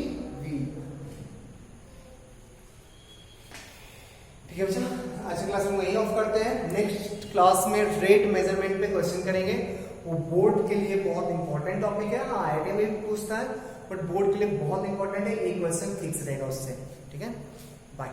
ठीक है बच्चा, आज की क्लास में यही ऑफ करते हैं। नेक्स्ट क्लास में रेट मेजरमेंट पे क्वेश्चन करेंगे, वो बोर्ड के लिए बहुत इंपॉर्टेंट टॉपिक है। हाँ आईआईटी में भी पूछता है, बट बोर्ड के लिए बहुत इंपॉर्टेंट है, एक क्वेश्चन फिक्स रहेगा उससे। ठीक है, बाय।